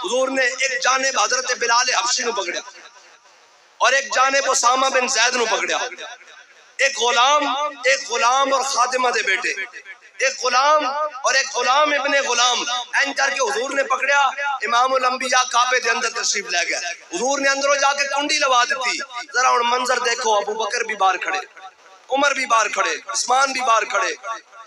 حضور نے ایک جانب حضرت بلال حبشی نو پکڑیا اور ایک جانب اسامہ بن زید نو پکڑیا. ایک غلام اور خادمہ دے بیٹے, ایک غلام اور ایک غلام ابن غلام این کر کے حضور نے پکڑیا. امام الانبیاء کعبے دے اندر تشریف لے گئے. حضور نے اندروں جا کے کنڈی لوا دیتی. ذرا ہن منظر دیکھو, ابو بکر بھی باہر کھڑے, عمر بھی باہر کھڑے, عثمان بھی باہر کھڑے,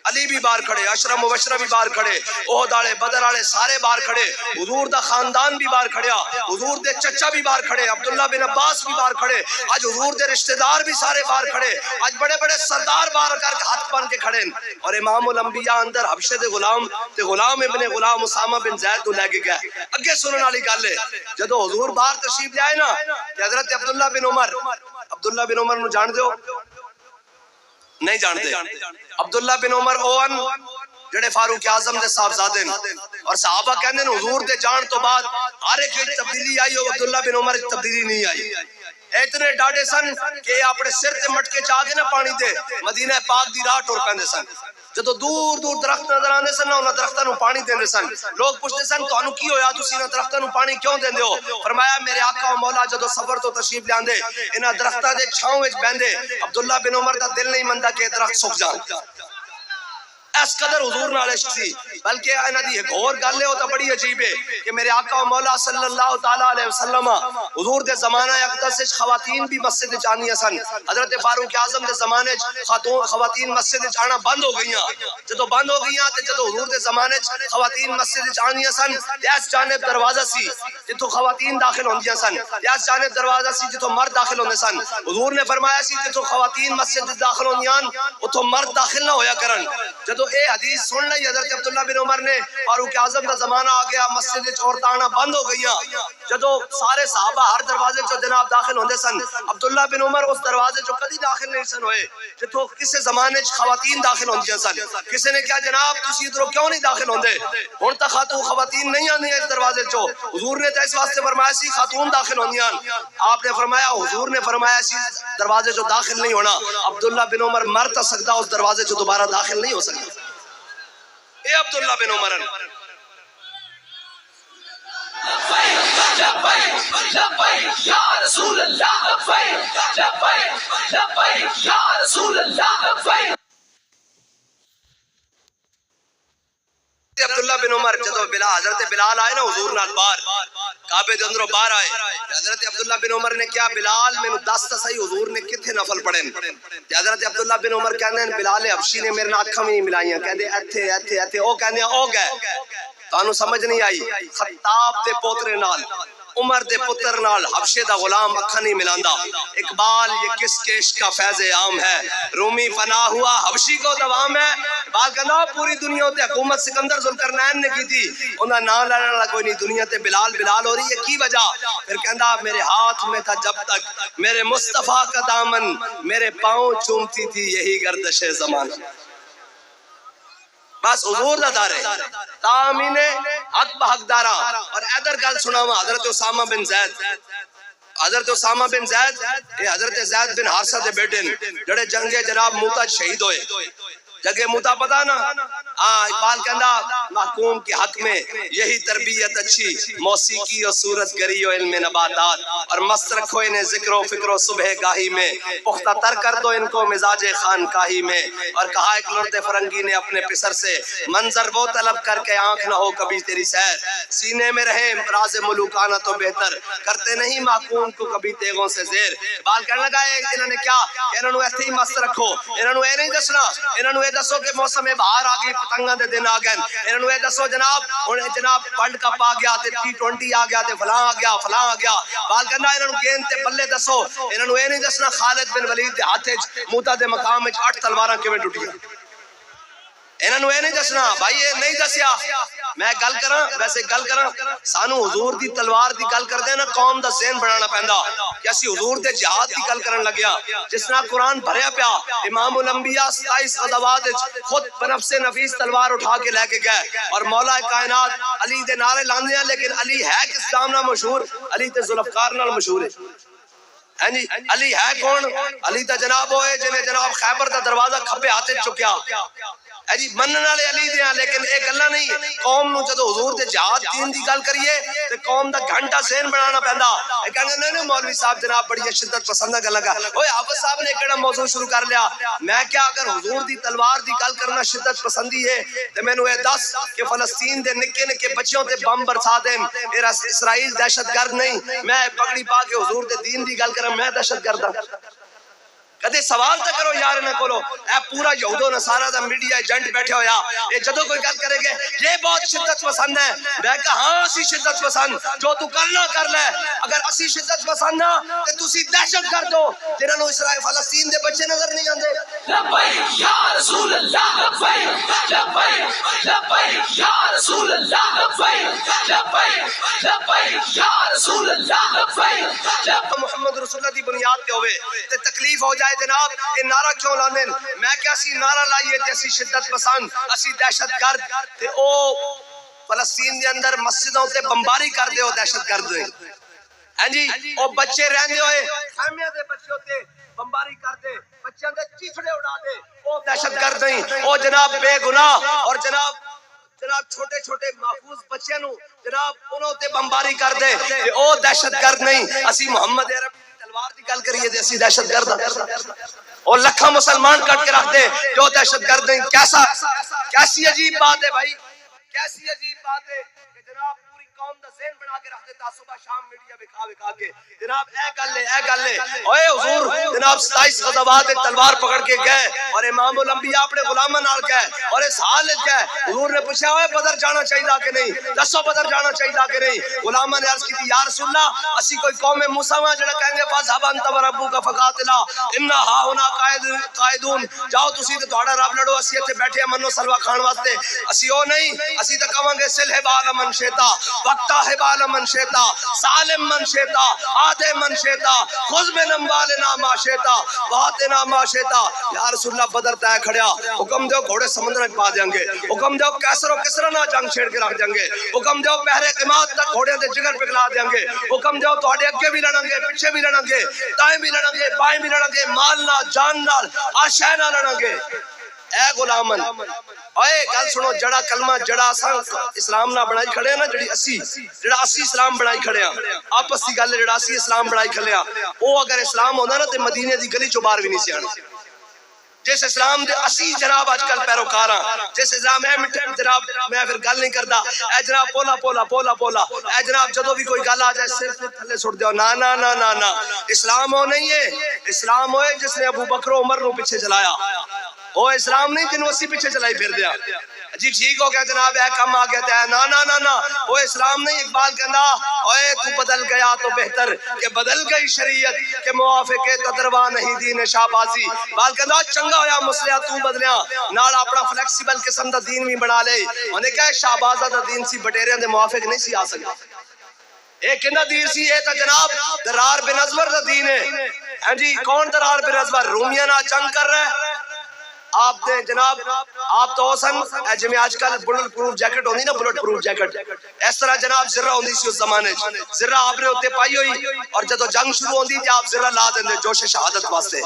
علی بھی باہر کھڑے, عشرہ مبشرہ بھی باہر کھڑے, احد والے بدر والے سارے باہر کھڑے. حضور دا خاندان بھی باہر کھڑیا, حضور دے چچا بھی باہر کھڑے, عبداللہ بن عباس بھی باہر کھڑے. آج حضور دے رشتہ دار بھی سارے باہر کھڑے. آج بڑے بڑے سردار باہر کر کے ہاتھ بن کے کھڑے. اور امام الانبیاء اندر حبشے دے غلام ابن غلام اسامہ بن زید تو لے کے گئے. اگے سنن والی گل ہے, جدو حضور باہر تشریف لے آئے نا کہ حضرت عبداللہ بن عمر نو جان دیو نہیں جانتے. عبداللہ بن عمر اون جڑے فاروق اعظم دے صاحبزادے اور صحابہ کہندے نے حضور دے جان تو بعد ہر ایک تبدیلی آئی ہو, عبداللہ بن عمر تبدیلی نہیں آئی. اتنے ڈاڈے سن کہ اپنے سر تے مٹکے چاہ کے نہ پانی دے مدینہ پاک دی راہ ٹر پیندے سن. جدو دور دور درخت نظر آندے سن نہ انہاں درختاں نو پانی دیندے سن. لوگ پوچھتے سن تانوں کی ہویا تسی انہاں درختاں نو پانی کیوں دیندے ہو؟ فرمایا میرے آقا و مولا جدو سفر تو تشریف لیاندے انہاں درختاں دے چھاؤں وچ بیندے. عبداللہ بن عمر دا دل نہیں مندا کہ درخت سک جان. اس قدر حضور نال عشق سی. بلکہ انہاں دی ایک اور گل ہے, وہ تو بڑی عجیب ہے کہ میرے آقا و مولا صلی اللہ تعالی علیہ وسلم حضور دے زمانہ اقدس وچ خواتین بھی مسجد وچ آندیاں سن. حضرت فاروق اعظم دے زمانے وچ خواتین مسجد وچ آنا بند ہو گئیاں. جدو بند ہو گئیاں تے جدو حضور دے زمانے وچ خواتین مسجد وچ آندیاں سن تے اس جانب دروازہ سی جتھوں خواتین داخل ہوندیاں سن, تے اس جانب دروازہ سی جتھوں مرد داخل ہوندے سن. حضور نے فرمایا سی جتھوں خواتین مسجد وچ داخل ہوندیاں اوتھوں مرد داخل نہ ہویا کرن. جدو اے حدیث سن لئی حضرت عبداللہ بن عمر نے, فاروق اعظم کا زمانہ آ گیا, مسجد وچ عورتاں آنا بند ہو گئیاں. جدو سارے صحابہ ہر دروازے چ جناب داخل ہوندے سن, عبداللہ بن عمر اس دروازے چ کدی داخل نہیں سن ہوئے جتھوں کسے زمانے چ خواتین داخل ہوندیاں سن. کسے نے کہا جناب تسی ادھروں کیوں نہیں داخل ہوندے؟ ہن تک خواتین نہیں آندیاں اس دروازے چ. حضور نے تے اس واسطے فرمایا سی خاتون داخل ہوندیاں. آپ نے فرمایا, حضور نے فرمایا سی دروازے چ داخل نہیں ہونا. عبداللہ بن عمر مر تا سکدا, اس دروازے چ دوبارہ داخل نہیں ہو سکتا. اے عبداللہ بن عمر یا رسول اللہ یا رسول اللہ. عبداللہ بن عمر جدو حضرت بلال آئے نا حضور نال باہر کعبے دے اندروں باہر آئے, حضرت عبداللہ بن عمر نے کیا بلال مینوں دس تا صحیح حضور نے کتھے نفل پڑھے. حضرت عبداللہ بن عمر کہندے بلال حبشی نے میرے نال اکھاں وی نہیں ملائیاں, کہندے ایتھے ایتھے ایتھے, او کہندے او گئے. تانوں سمجھ نہیں آئی, خطاب دے پوترے نال عمر دے پتر نال حبشے دا غلام اکھا نہیں ملاندا. اقبال یہ کس کے عشق کا فیض عام ہے, رومی فنا ہوا حبشی کو دوام ہے. اقبال کہنا پوری دنیا تے حکومت سکندر ذوالقرنین نے کی تھی, انہاں نام لینے والا کوئی نہیں, دنیا تے بلال بلال ہو رہی ہے, کی وجہ؟ پھر کہندا میرے ہاتھ میں تھا جب تک میرے مصطفیٰ کا دامن, میرے پاؤں چومتی تھی یہی گردش زمانہ. بس حضور دا دار ہے تامین حق بحق دارا. اور ادھر گل سناوا حضرت اسامہ بن زید حضرت اسامہ بن زید یہ حضرت زید بن حارثہ دے بیٹے جڑے جنگ جناب موتا شہید ہوئے. جگہ موتا پتا نا اقبال کہندا محکوم کے حق میں یہی تربیت اچھی، موسیقی اور صورت گری و علم نباتات، اور مست رکھو انہیں ذکر و فکر و صبح گاہی میں، پختہ تر کر دو ان کو مزاج خانقاہی میں. اور کہا ایک لڑتے فرنگی نے اپنے پسر سے، منظر وہ طلب کر کے آنکھ نہ ہو کبھی تیری سیر، سینے میں رہے راز ملوکانہ تو بہتر، کرتے نہیں محکوم کو کبھی تیغوں سے زیر. بال کہنے لگا انہوں نے کیا، انہوں نے ایسے ہی مست رکھو، انہوں نے نہیں دسنا، انہوں نے دسو کہ موسم بہار آ گئی، پتنگاں دے دن آ گئے، انہوں نے دسو جناب انہیں جناب ورلڈ کپ آ گیا تے T20 آ گیا تے فلاں آ گیا فلاں آ گیا. بال کہنا انہوں نے گیند تے بلے دسو، انہوں نے نہیں دسنا خالد بن ولید دے ہاتھ وچ موتا دے مقام وچ 8 تلواراں کیویں ٹوٹیاں. انہوں نے نہیں دسنا بھائی، یہ نہیں دسیا. میں گل کراں ویسے گل کراں سانو حضور دی تلوار دی گل کردے نا قوم دا ذہن بنانا پیندا کہ اسی حضور دے جہاد دی گل کرن لگیا جس نال قرآن بھریا پیا. امام الانبیاء 27 غزوات خود بنفس نفیس تلوار اٹھا کے لے کے گئے اور مولا کائنات علی دے نعرے لاندے ہیں، لیکن علی ہے کس نام نال مشہور؟ علی تے ذوالفقار نال مشہور ہے. جی علی ہے کون؟ علی تے جناب ہوئے جنہیں جناب خیبر دا دروازہ کھبے ہاتھ چکیا. جی منن والے علی دے ہیں، لیکن یہ گلا نہیں. قوم نو جدو حضور دے جہاد دین دی گل کریے تے قوم دا گھنٹا ذہن بنانا پیندا. اے کہندے نہیں مولوی صاحب جناب بڑی شدت پسند گل لگا. اوئے حافظ صاحب نے کیڑا موضوع شروع کر لیا. میں کیا اگر حضور دی تلوار دی گل کرنا شدت پسندی ہے تے مینوں اے دس کہ فلسطین دے نکے نکے بچیوں تے بم برسا دین اے اسرائیل دہشت گرد نہیں؟ میں پگڑی پا کے حضور دے دین دی گل کراں میں دہشت گرد ہاں؟ کدے سوال تک کرو یار نہ کولو. اے پورا یہود و نصارہ دا میڈیا ایجنٹ بیٹھے ہویا اے جدو کوئی گل کرے گے یہ بہت شدت پسند ہے، میں کہا ہاں اسی شدت پسند جو تو کرنا کر لے. اگر اسی شدت پسند نہ تے تسی دہشت گرد ہو جنہاں نو اسرائیل فلسطین دے بچے نظر نہیں آندے. لبیک یا رسول اللہ، لبیک لبیک لبیک یا رسول اللہ، لبیک لبیک لبیک یا رسول اللہ، لبیک. محمد رسول اللہ دی بنیاد تے ہوئے تے تکلیف ہو جائے جناب یہ نعرہ کیوں لاندے؟ میں کیا اسی نعرہ لائیے تے اسی شدت پسند اسی دہشت گرد تے او فلسطین دے اندر مسجدوں تے بمباری کر دے او دہشت گرد ہوئے. ہاں جی او بچے رہندے ہوئے خیمیاں دے بچوں تے بمباری کر دے، بچیاں دے چیچڑے اڑا دے، او دہشت گرد نہیں. او جناب بے گناہ اور جناب چھوٹے چھوٹے محفوظ بچیاں نو جناب انہوں تے بمباری کر دے تے او دہشت گرد نہیں. اسی محمد عربی تلوار دی گل کریے تے اسی دہشت گرد اور لکھاں مسلمان کٹ کے رکھ دے جو دہشت گرد نہیں. کیسی عجیب بات ہے بھائی، کیسی عجیب بات ہے کہ جناب پوری قوم دا ذہن بنا کے رکھ دیتا صبح شام میڈیا بکھا کے جناب اے گل ہے. اوئے حضور جناب 27 غزوات تلوار پکڑ کے گئے اور امام الانبیاء اپنے غلاماں نال گئے اور اس حال وچ گئے. حضور نے پوچھا اوئے بدر جانا چاہیے کہ نہیں؟ دسو بدر جانا چاہیے کہ نہیں؟ غلاماں نے عرض کی یا رسول اللہ اسی کوئی قوم موسیٰ ہاں جڑا کہیں گے فذهب انت وربک فقاتلا انا ها هنا قائدون، جاؤ تسی تے تہاڈا رب لڑو، اسی ایتھے بیٹھے منو سلوا کھان واسطے. اسی او نہیں، اسی تے کہاں گے سل حبال من شیتا وقتا حبال من شیتا سالم من شیتا آدے من شیتا خذ من اموالنا ما شیتا واتنا ما شیتا. یا رسول اللہ بدر تے کھڑیا، حکم دیو گھوڑے سمندر میں پا دیں گے، حکم دیو کیسر و کسرا نہ جنگ چھیڑ کے رکھ دیں گے، حکم دیو پہرے قیمت تک گھوڑے دے جگر پگلا دیں گے، حکم دیو تہاڈے اگے بھی لڑیں گے پیچھے بھی لڑیں گے دائیں بھی لڑیں گے بائیں بھی لڑیں گے، مال نال جان نال ہر شے نال لڑیں گے. اے غلامن اوئے گل سنو، جڑا کلمہ جڑا اسلام نہ بنائی کھڑے ہیں نا، جڑا اسی اسلام بنائی کھڑے ہیں آپس دی گل جڑا اسی اسلام بنائی کھڑے ہیں او اگر اسلام ہوندا نا تے مدینے دی گلی چوں باہر بھی نہیں سی آنا. جس اسلام دے اسی جناب آج کل پیروکار ہیں، جس اسلام ہے جناب میں پھر گل نہیں کرتا اے جناب پولا پولا پولا پولا اے جناب جدو بھی کوئی گل آ جائے صرف تھلے سٹ دیو. نا نا نا نا نا، اسلام ہو نہیں ہے. اسلام ہوئے جس نے ابو بکر و عمر نو پیچھے چلایا، وہ اسلام نہیں جنہوں اسی پیچھے چلائی پھر دیا. جی ٹھیک ہو گیا جناب اے کم آ گیا ہے، نا نا نا نا، وہ اسلام نہیں. اقبال کہنا اوے تو بدل گیا تو بہتر کہ بدل گئی شریعت کہ موافق تدروا نہیں دین شہبازی. اقبال کہنا چنگا ہویا مسلح تو بدلیا نال اپنا فلیکسیبل قسم دا دین بھی بنا لے. انہیں کہا شہبازہ دا دین سی بٹیریاں دے موافق نہیں سی آ سکتا. ایک کہنا دین سی اے تا جناب درار بن ازور دا دین ہے. ہاں جی کون درار بن ازور؟ رومیاں نہ جنگ کر رہے آپ دے جناب آپ تو سن جی میں آج کل بلٹ پروف جیکٹ ہوندی نا بلٹ پروف جیکٹ اس طرح جناب زرہ ہوندی سی اس زمانے زرہ آپ نے اتنے پائی ہوئی اور جدو جنگ شروع ہوندی تھی آپ زرہ لا دیں جوش شہادت واسطے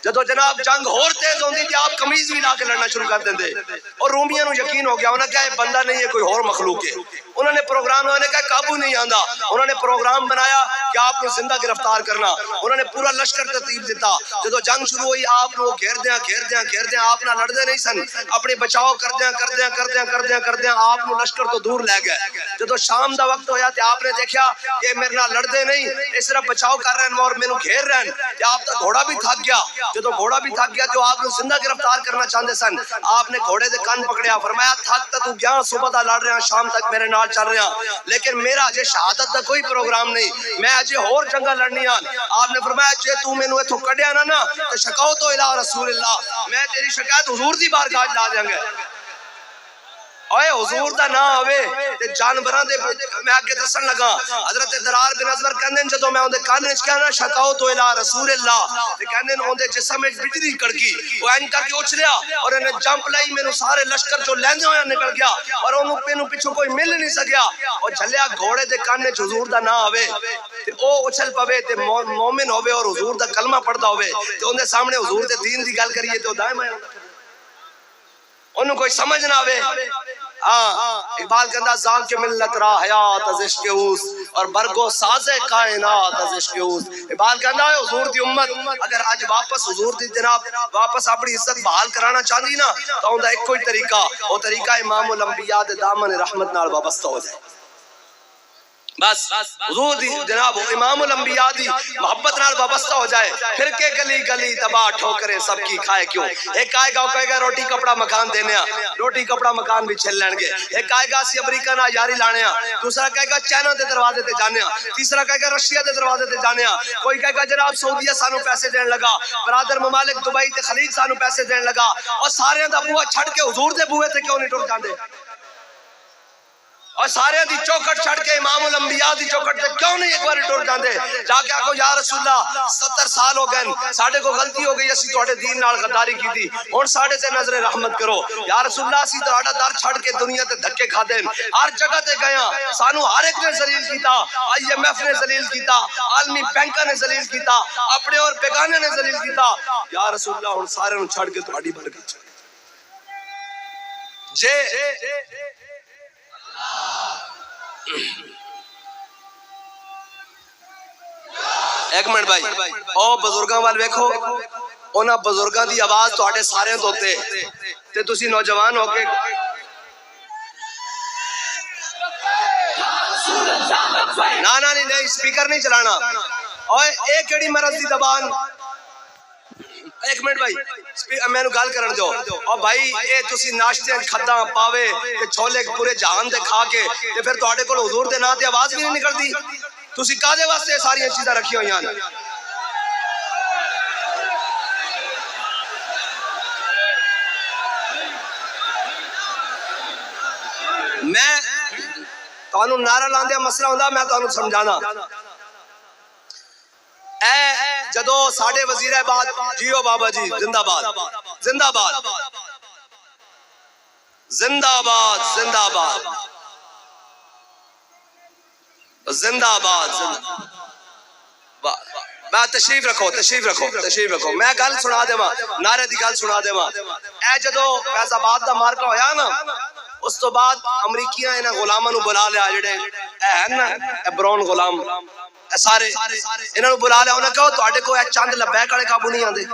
جدو جناب جنگ اور تیز ہوندی تھی آپ قمیض بھی لا کے لڑنا شروع کر دیں اور رومیاں نو یقین ہو گیا انہوں نے کہا یہ بندہ نہیں ہے کوئی اور مخلوق ہے انہوں نے پروگرام انہوں نے کہا قابو نہیں آندا انہوں نے پروگرام بنایا کہ آپ کو زندہ گرفتار کرنا انہوں نے پورا لشکر ترتیب دیتا جدو جنگ شروع ہوئی آپ کو گھیر دیاں آپ نہ لڑ دے نہیں سن اپنے بچاؤ کر دیاں آپ کو لشکر تو دور لے گئے جدو شام دا وقت ہویا تے آپ نے دیکھا کہ میرے نہ لڑ دے نہیں اس طرح بچاؤ کر رہے ہیں اور میں نو گھیر رہے ہیں کہ آپ کا گھوڑا بھی تھک گیا جدو گھوڑا بھی تھک گیا تو آپ نے زندہ گرفتار کرنا چاہتے سن آپ نے گھوڑے دے کان پکڑیا فرمایا تھک تو گیا صبح دا لڑ رہا شام تک میرے نال چل رہا لیکن میرا اجے شہادت دا کوئی پروگرام نہیں میں اجے اور جنگا لڑنی آپ نے فرمایا جے تو میں نو ایتھوں کڈیا نا تے شکاؤ تو الہ رسول اللہ میں تیری شکایت حضور دی بارگاہ لا دیاں گے اوے حضور دا نہ ہوے تے جانوراں دے میں اگے دسن لگا حضرت درار بن ازور کہندے جدوں میں اون دے کان وچ کہنا شکاؤ تو الہ رسول اللہ تے کہندے اون دے جسم وچ بجلی کڑکی او این کر کے اچھلیا اور انہیں جمپ لائی مینوں سارے لشکر جو لیندے ہویا نکل گیا اور اونوں پینوں پیچھے کوئی مل نہیں سکیا او جھلیا گھوڑے دے کان وچ حضور دا نہ ہوے تے او اچھل پوے تے مومن ہوے اور حضور دا کلمہ پڑھدا ہوے تے اون دے سامنے حضور دے دین دی گل کریے تے او دائم آیا انہوں کوئی سمجھ نہ آوے اقبال کہندہ زان کے ملت را حیات از عشق اوس اور برگو ساز کائنات از عشق اوس اقبال کہندہ ہے حضور دی امت اگر آج واپس حضور دی جناب واپس اپنی عزت بحال کرانا چاہتی نا تو اندہ ایک کوئی طریقہ وہ طریقہ امام الانبیاء دے دامن رحمت نال وابستہ ہو جائے بس حضور دی جناب امام الانبیاء دی محبت نال وابستہ ہو جائے پھر کے گلی گلی تباہ ٹھوکرے سب کی کھائے کیوں ایک آئے گا وہ کہے گا روٹی کپڑا مکان دینے روٹی کپڑا مکان بھی چھل لین گے ایک آئے گا سی امریکہ نہ یاری لانے دوسرا کہے گا چائنا دے دروازے تے جانے تیسرا کہے گا رشیا دے دروازے تے جانے کوئی کہے گا جناب سعودیہ سانو پیسے دین لگا برادر ممالک دبئی تے خلیج سانو پیسے دین لگا اور سارے دا بوہا چھڑ کے حضور دے بوہے تے کیوں نہیں ٹر جاندے اور سارے دی چوکٹ چھڑ کے امام الانبیاء دی چوکٹ تے کیوں نہیں ایک بار ٹر جاندے جا کے آکھو یا رسول اللہ 70 سال ہو گئے ساڑھے کو غلطی ہو گئی اسی توڑے دین نال غداری کی تھی اور ساڑھے سے نظر رحمت کرو یا رسول اللہ اسی توڑا دار چھڑ کے دنیا تے دھکے کھا دیں ہر جگہ تے گیا سانو ہر ایک نے ذلیل کیتا IMF نے ذلیل کیتا عالمی بینکہ نے ذلیل کیتا اپنے اور بیگانے نے ذلیل کیتا یا رسول اللہ اور سارے نو چھڑ کے توڑی بھر گئی جے ایک منٹ بھائی او بزرگاں وال ویکھو اونا بزرگاں دی آواز تواڈے سارے توتے تے تسی نوجوان ہو کے نا نہیں سپیکر نہیں چلانا اوے ایک کیڑی مرض دی زبان ایک منٹ بھائی میں نو گل کرن دیو او بھائی اے تسی ناشتے کھداں پاوے تے چھولے پورے جہان دے کھا کے تے پھر تواڈے کول حضور دے نام تے آواز بھی نہیں نکلدی تسی کادے واسطے ساری چیزاں رکھی ہوئیاں میں تانوں نعرہ لاندے مسئلہ ہوندا میں تانوں سمجھانا اے جدو ساڑھے وزیر اعظم جیو بابا جی زندہ باد زندہ باد زندہ باد زندہ باد زندہ باد میں تشریف رکھو میں گل سنا دے ماں نعرے دی گل سنا دے ماں اے جدو فیض آباد دا مارکا ہویا نا اس تو بعد امریکیاں انہاں غلاماں نو بلا لیا جڑے اے ہیں نا اے برون غلام سارے انہاں نو بلا لیا انہاں کہو تواڈے کو چند لبے کڑے قابو نہیں آندے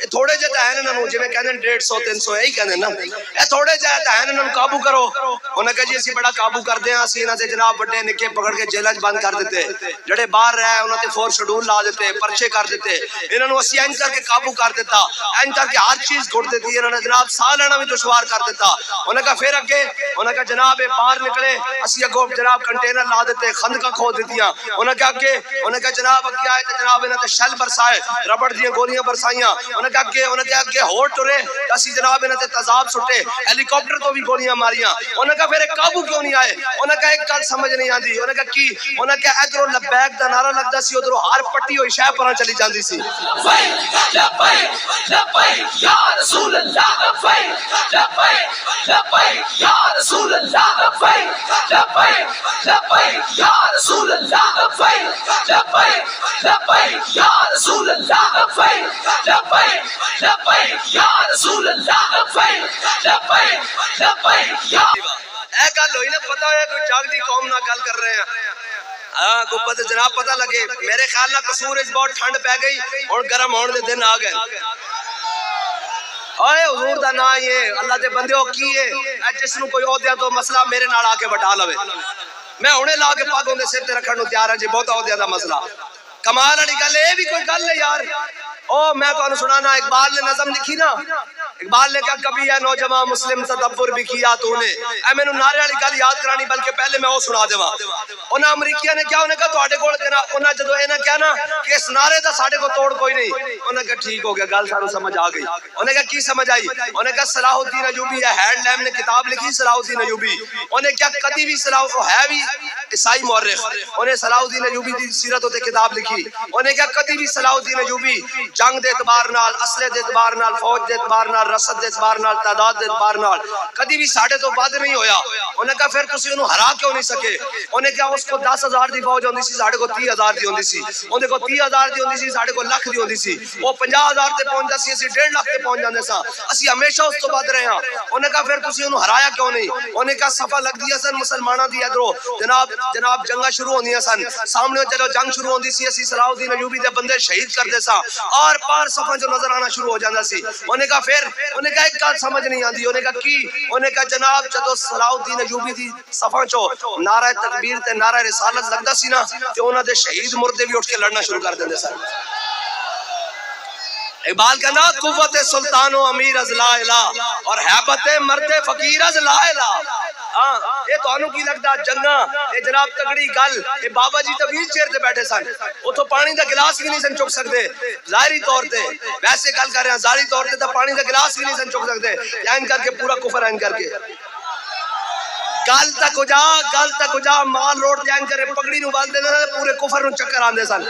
تھوڑے جے تے ہیں انہاں جویں کہندے 150 300 یہی کہندے نا اے تھوڑے جے تے ہیں انہاں قابو کرو انہاں کہا جی اسی بڑا قابو کر دے ہاں اسی انہاں تے جناب بڑے نکے پکڑ کے جیلاں وچ بند کر دیتے جڑے باہر رہے انہاں تے فور شیڈول لا دیتے پرچے کر دیتے انہاں نو اسی اینج کر کے قابو کر دیتا اینج کر کے ہر چیز گھٹ دیتی انہاں نے جناب ساہ لینا بھی دشوار کر دیتا انہاں کہا پھر اگے انہاں کہا جناب باہر نکلے اسی اگوں جناب کنٹینر لا دیتے خندقاں کھود دیتیاں انہاں کہا اگے انہاں کہا جناب اگے آئے تے جناب انہاں تے شل برسائے ربڑ دیاں گولیاں برسائیاں انہوں نے کہا کہ ہو ٹرے اسی جناب انہوں نے تذاب سٹے ہیلی کاپٹر تو بھی گولیاں ماریاں انہوں نے کہا پھر ایک قابو کیوں نہیں آئے انہوں نے کہا ایک گل سمجھ نہیں آندی انہوں نے کہا کی انہوں نے کہا ادھروں لبیک دا نعرہ لگدا سی ادھروں ہر پٹی ہوئی شے پراں چلی جاندی سی لبیک لبیک لبیک یا رسول اللہ لبیک لبیک لبیک یا رسول اللہ لبیک لبیک لبیک یا رسول اللہ لبیک لبیک لبیک یا رسول اللہ لبیک لبیک لبیک یا رسول اللہ لبیک لبیک لبیک یا اے گل ہوئی نا پتہ ہے کوئی جاگدی قوم نہ گل کر رہے ہیں ہاں کو پتہ جناب پتہ لگے میرے خیال نہ قصور اس بہت ٹھنڈ پہ گئی اور گرم ہونے دے دن آ گئے اوے حضور دا نا یہ اللہ دے بندیو کی ہے اے جس نو کوئی عہدہ تو مسئلہ میرے نال آ کے بٹا لوے میں ہنے لا کے پاگوں دے سر تے رکھن نو تیار ہاں جی بہت عہدہ دا مسئلہ کمال والی گل اے بھی کوئی گل ہے یار او میں تو سنانا اقبال نے نظم لکھی نا اقبال نے کہا کبھی ہے نوجوان مسلم تدبر بھی کیا تو نے اے میں نعرے والی گل یاد کرانی بلکہ پہلے میں وہ سنا دیواں انہاں امریکیاں نے کیا انہوں نے کہا تواڈے کول جناب انہاں جدوں انہاں کہا نا کہ اس نعرے دا ساڈے کو توڑ کوئی نہیں انہوں نے کہا ٹھیک ہو گیا گل سانو سمجھ آ گئی انہوں نے کہا کی سمجھ آئی انہوں نے کہا صلاح الدین ایوبی ہے ہینڈ لیم نے کتاب لکھی صلاح الدین ایوبی انہوں نے کیا کدی بھی صلاح کو ہے بھی عیسائی مورخ انہوں نے صلاح الدین ایوبی دی سیرت تے کتاب لکھی انہوں نے کہا کدی بھی صلاح الدین ایوبی جنگ دے اعتبار نال اسلحے دے اعتبار نال فوج دے اعتبار نال رسد دے اعتبار نال تعداد دے اعتبار نال کدی بھی ساڈے تو بعد نہیں ہویا انہوں نے کہا پھر تسی اونوں ہرا کیوں نہیں سکے انہوں نے کہا اس کو 10,000 دی فوج ہوندی سی ساڈے کو 30,000 دی ہوندی سی اون کو 30,000 دی ہوندی سی ساڈے کو لاکھ دی ہوندی سی وہ 50,000 تے پہنچدا سی اسی 1.5 لاکھ تے پہنچ جاندے سا اسی ہمیشہ اس تو بعد رہے ہاں انہوں نے کہا پھر تسی اونوں ہرایا کیوں نہیں انہوں نے کہا صفا لگ دیا سن مسلماناں دی ادھروں جناب جنگاں شروع ہوندیاں سن سامنے جدوں جنگ شروع ہوندی سی اسی صلاح الدین ایوبی دے بندے شہید کردے سا اور پار صفا جو نظر آنا شروع ہو جاندا سی انہوں نے کہا پھر انہوں نے کہا ایک گل سمجھ نہیں آندی انہوں نے کہا کی انہوں نے کہا جناب جدوں صلاح الدین ایوبی دی صفا چو نعرہ تکبیر تے نعرہ رسالت لگدا سی نا تے انہاں دے شہید مردے بھی اٹھ کے لڑنا شروع کر دیندے سن اقبال کہنا قوت سلطان و امیر از لا الہ اور حیبت مرد فقیر از لا الہ یہ تو انہوں کی لگتا جنگاں یہ جناب تگڑی گل یہ بابا جی تو ویل چیئر تے بیٹھے سن وہ تو پانی دا گلاس بھی نہیں سن چک سکتے ظاہری طور تے ویسے گل کر رہے ہیں ظاہری طور تے تو پانی دا گلاس بھی نہیں سن چک سکتے این کر کے پورا کفر این کر کے گل تک جا مال روڈ تے این کر پگڑی نو باندھ دے پورے کفر نو چکر آندے سن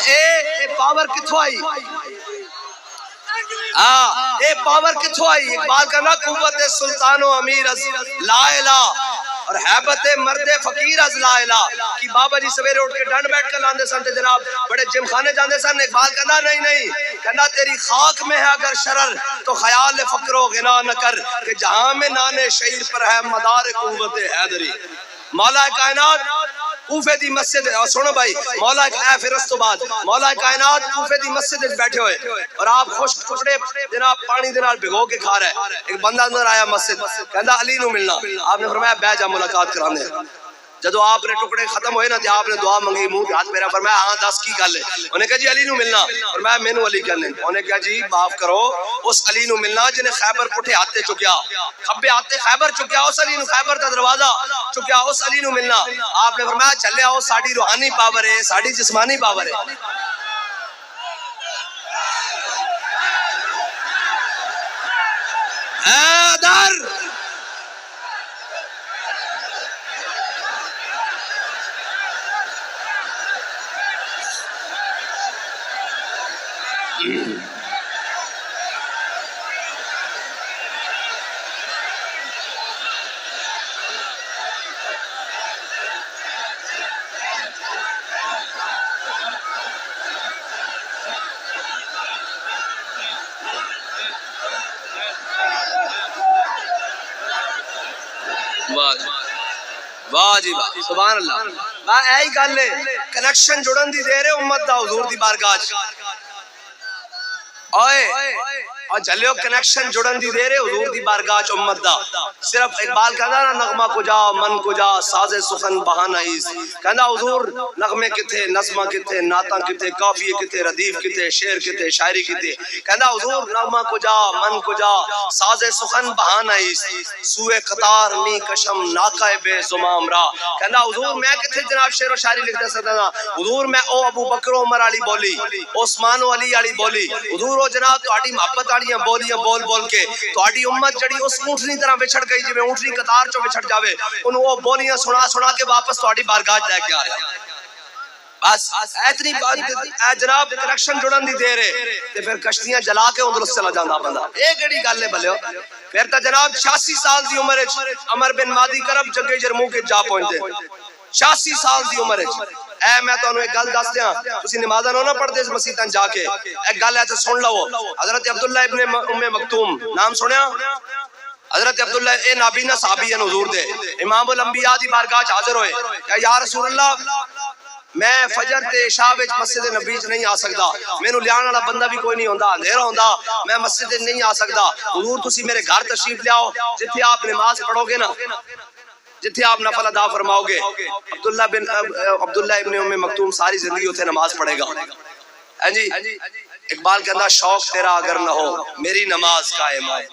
اے پاور کتھوں آئی اے پاور کتھوں آئی اقبال کہنا قوت سلطان و امیر از لا الہ اور حیبت مرد فقیر از لا الہ کہ بابا جی سویرے اٹھ کے ڈنڈ بیٹھ کر لاندے سن تے جناب بڑے جم خانے جاندے سن اقبال کہنا نہیں کہنا تیری خاک میں ہے اگر شرر تو خیال فقر و غنا نہ کر کہ جہاں میں نانے شعیر پر ہے مدار قوت حیدری مولا کائنات کوفے دی مسجد سنو بھائی مولا اے پھر اس تو بعد مولا کائنات کوفے دی مسجد وچ بیٹھے ہوئے اور آپ خوش ٹکڑے جناب پانی دے نال بھگو کے کھا رہے ایک بندہ اندر آیا مسجد کہندا علی نو ملنا آپ نے فرمایا بیٹھ جا ملاقات کرانے جدو آپ نے ٹکڑے ختم ہوئے نا تے آپ نے دعا منگی منہ تے ہاتھ میرا فرمایا ہاں دس کی گل ہے انہوں نے کہا جی علی نو ملنا اور میں مینوں علی کہنے انہوں نے کہا جی معاف کرو اس علی نو ملنا جنہیں خیبر پٹھے ہاتھے چکیا کھبے ہاتھے خیبر چکیا اس علی نو خیبر دا دروازہ چکیا اس علی نو ملنا آپ نے فرمایا چلے آؤ ساڈی روحانی پاور ہے ساڈی جسمانی پاور ہے حیدر واہ جی واہ سبحان اللہ واہ ایہی گل ہے کنیکشن جڑن دی دیر ہے امت دا حضور دی بارگاہ اوئے اور جلیو کنیکشن جڑن دی دے رہے حضور دی بارگاہ چ امت دا صرف اقبال کہندا نا نغمہ کجا من کجا ساز سخن بہانہ ایس کہندا حضور نغمے کتے نظمہ کتے نعتاں کتے قافیے کتے ردیف کتے شعر کتے شاعری کتے کہندا حضور نغمہ کجا من کجا ساز سخن بہانہ ایس سوئے قطار می کشم ناقہ بے زمام را کہندا حضور میں کتے جناب شعر و شاعری لکھ دے سکدا حضور میں او ابو بکر و عمر والی بولی عثمان و علی والی بولی حضور او جناب تہاڈی محبت والیاں بولیاں بول بول کے تہاڈی امت جڑی اس اونٹنی طرح وچھڑ گئی جویں اونٹنی قطار چوں وچھڑ جاوے انہوں وہ بولیاں سنا سنا کے واپس تہاڈی بارگاہ لے کے آ رہے بس اتنی اے جناب کنیکشن جڑن دی دے رہے تے پھر کشتیاں جلا کے اندرس چلا جاندا بندہ اے کیڑی گل ہے بھلیو پھر تا جناب 86 سال دی عمر وچ عمر بن مادی کرب جنگ یرموک کے جا پہنچے 86 سال دی عمر وچ اے میں تانوں ایک گل دس دیاں تسی نمازاں نہ پڑھدے اس مسجداں جا کے ایک گل ہے تے سن لو حضرت عبداللہ ابن ام مکتوم نام سنیا حضرت عبداللہ اے نابینا صحابی ہیں حضور دے امام الانبیاء دی بارگاہ وچ حاضر ہوئے کہ یا رسول اللہ میں فجر تے عشاء وچ مسجد نبی وچ نہیں آ سکدا مینوں لیان والا بندہ بھی کوئی نہیں ہوندا اندھیرا ہوندا میں مسجد نہیں آ سکدا حضور تسی میرے گھر تشریف لے آؤ جتھے آپ نماز پڑھو گے نا جتھے آپ نفل ادا فرماؤ گے عبداللہ ابن ام مکتوم ساری زندگی اتھے نماز پڑھے گا ہاں جی اقبال کہندا شوق تیرا اگر نہ ہو میری نماز قائم ہے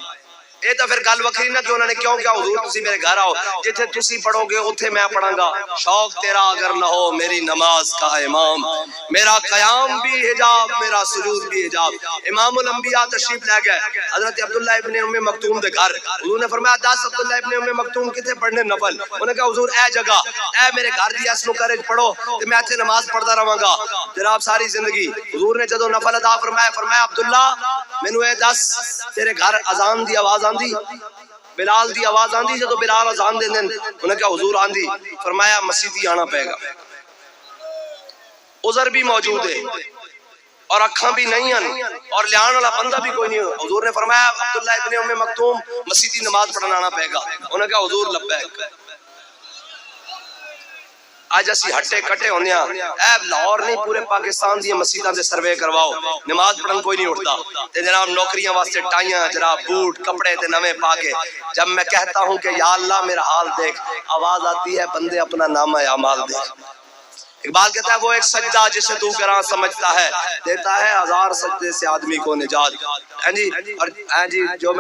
اے تو پھر گل وکری نہ کہ انہوں نے کیوں کیا حضور تسی میرے گھر آؤ جتھے تسی پڑھو گے اتھے میں پڑھاں گا شوق تیرا اگر نہ ہو میری نماز کا امام میرا قیام بھی حجاب میرا سجود بھی حجاب امام الانبیاء تشریف لے گئے حضرت عبداللہ ابن ام مکتوم دے گھر حضور نے فرمایا دس عبداللہ ابن ام مکتوم کتے پڑھنے نفل انہوں نے کہا حضور اے جگہ اے میرے گھر دی اس نکرج پڑھو تے میں اتھے نماز پڑھدا رہواں گا جناب ساری زندگی حضور نے جدوں نفل ادا فرمایا عبداللہ مینوں اے دس تیرے گھر اذان دی آواز آندی بلال دی آواز آندی جدو بلال اذان دین انہوں نے کہا حضور آندی فرمایا مسجدی آنا پائے گا عذر بھی موجود ہے اور اکھاں بھی نہیں ہیں اور لیان والا بندہ بھی کوئی نہیں ہے حضور نے فرمایا عبداللہ ابن ام مکتوم مسجدی نماز پڑھنا آنا پائے گا انہوں نے کہا حضور لبیک آج اسی ہٹے کٹے ہونے اے لاہور نہیں پورے پاکستان دی مسجداں دے سروے کرواؤ نماز پڑھن کوئی نہیں اٹھتا تے جناب نوکریاں واسطے ٹائیاں جناب بوٹ کپڑے تے نویں پا کے جب میں کہتا ہوں کہ یا اللہ میرا حال دیکھ آواز آتی ہے بندے اپنا نامہ اعمال دیکھ اقبال کہتا ہے وہ ایک سجدہ جسے تو گراں سمجھتا ہے دیتا ہے ہزار سجدے سے آدمی کو نجات اور جو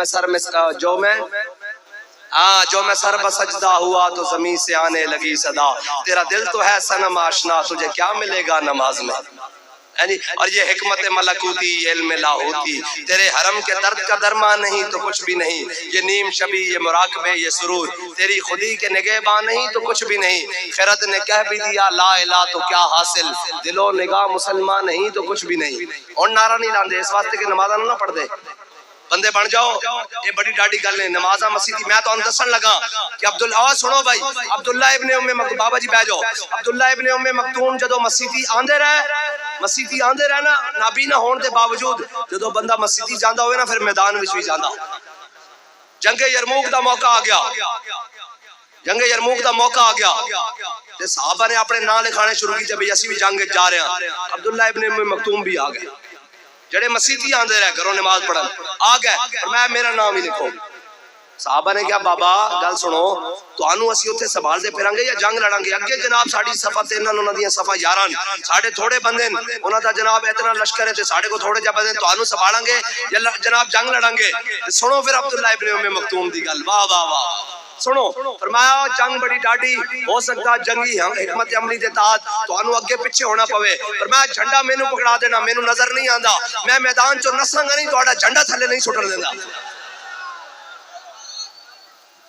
میں سر بسجدہ ہوا تو زمین سے آنے لگی صدا تیرا دل تو ہے صنم آشنا تجھے کیا ملے گا نماز میں اور یہ حکمت ملکوتی علم لاہوتی تیرے حرم کے درد کا درمان نہیں تو کچھ بھی نہیں یہ نیم شبی یہ مراقبے یہ سرور تیری خودی کے نگہباں نہیں تو کچھ بھی نہیں خرد نے کہہ بھی دیا لا الہ تو کیا حاصل دل و نگاہ مسلمان نہیں تو کچھ بھی نہیں اور نعرہ نہیں لاندے اس واسطے کہ نمازاں نہ پڑھ دے بندے بن جاؤ یہ بڑی ڈاڈی گل ہے نمازاں مسیدی میں تو دسن لگا کہ عبداللہ سنو بھائی عبداللہ ابن ام مکتوم بابا جی بہ جاؤ عبداللہ ابن ام مکتوم جدو مسیدی آندے رہے نا نابینا ہون دے باوجود جدو بندہ مسیدی جاندا ہوئے نا پھر میدان وچ بھی جاندا جنگ یرموک دا موقع آ گیا تے صحابہ نے اپنے نام لکھانے شروع کیتے بھئی اسی بھی جنگ جا رہے ہیں عبداللہ ابن ام مکتوم بھی آ گئے جڑے مسیدی آندے رہے گھروں نماز پڑھن آ گئے اور میرا نام ہی لکھو صحابہ نے کہا بابا گل سنو تانوں اسی اوتھے سنبھال دے پھراں گے یا جنگ لڑاں گے اگے جناب ساڈی صفا تے انہاں دیاں صفا 11 ساڈے تھوڑے بندے انہاں دا جناب اتنا لشکر ہے تے ساڈے کو تھوڑے جا بندے تانوں سنبھالاں گے یا جناب جنگ لڑاں گے سنو پھر عبداللہ ابن ام مکتوم دی گل واہ واہ واہ سنو فرمایا جنگ بڑی ڈاڈی ہو سکتا جنگی حکمت عملی دے تحت تانوں اگے پیچھے ہونا پوے فرمایا جھنڈا مینوں پکڑا دینا مینوں نظر نہیں آندا میں میدان چوں نساں گا نہیں تہاڈا جھنڈا تھلے نہیں سٹن دیندا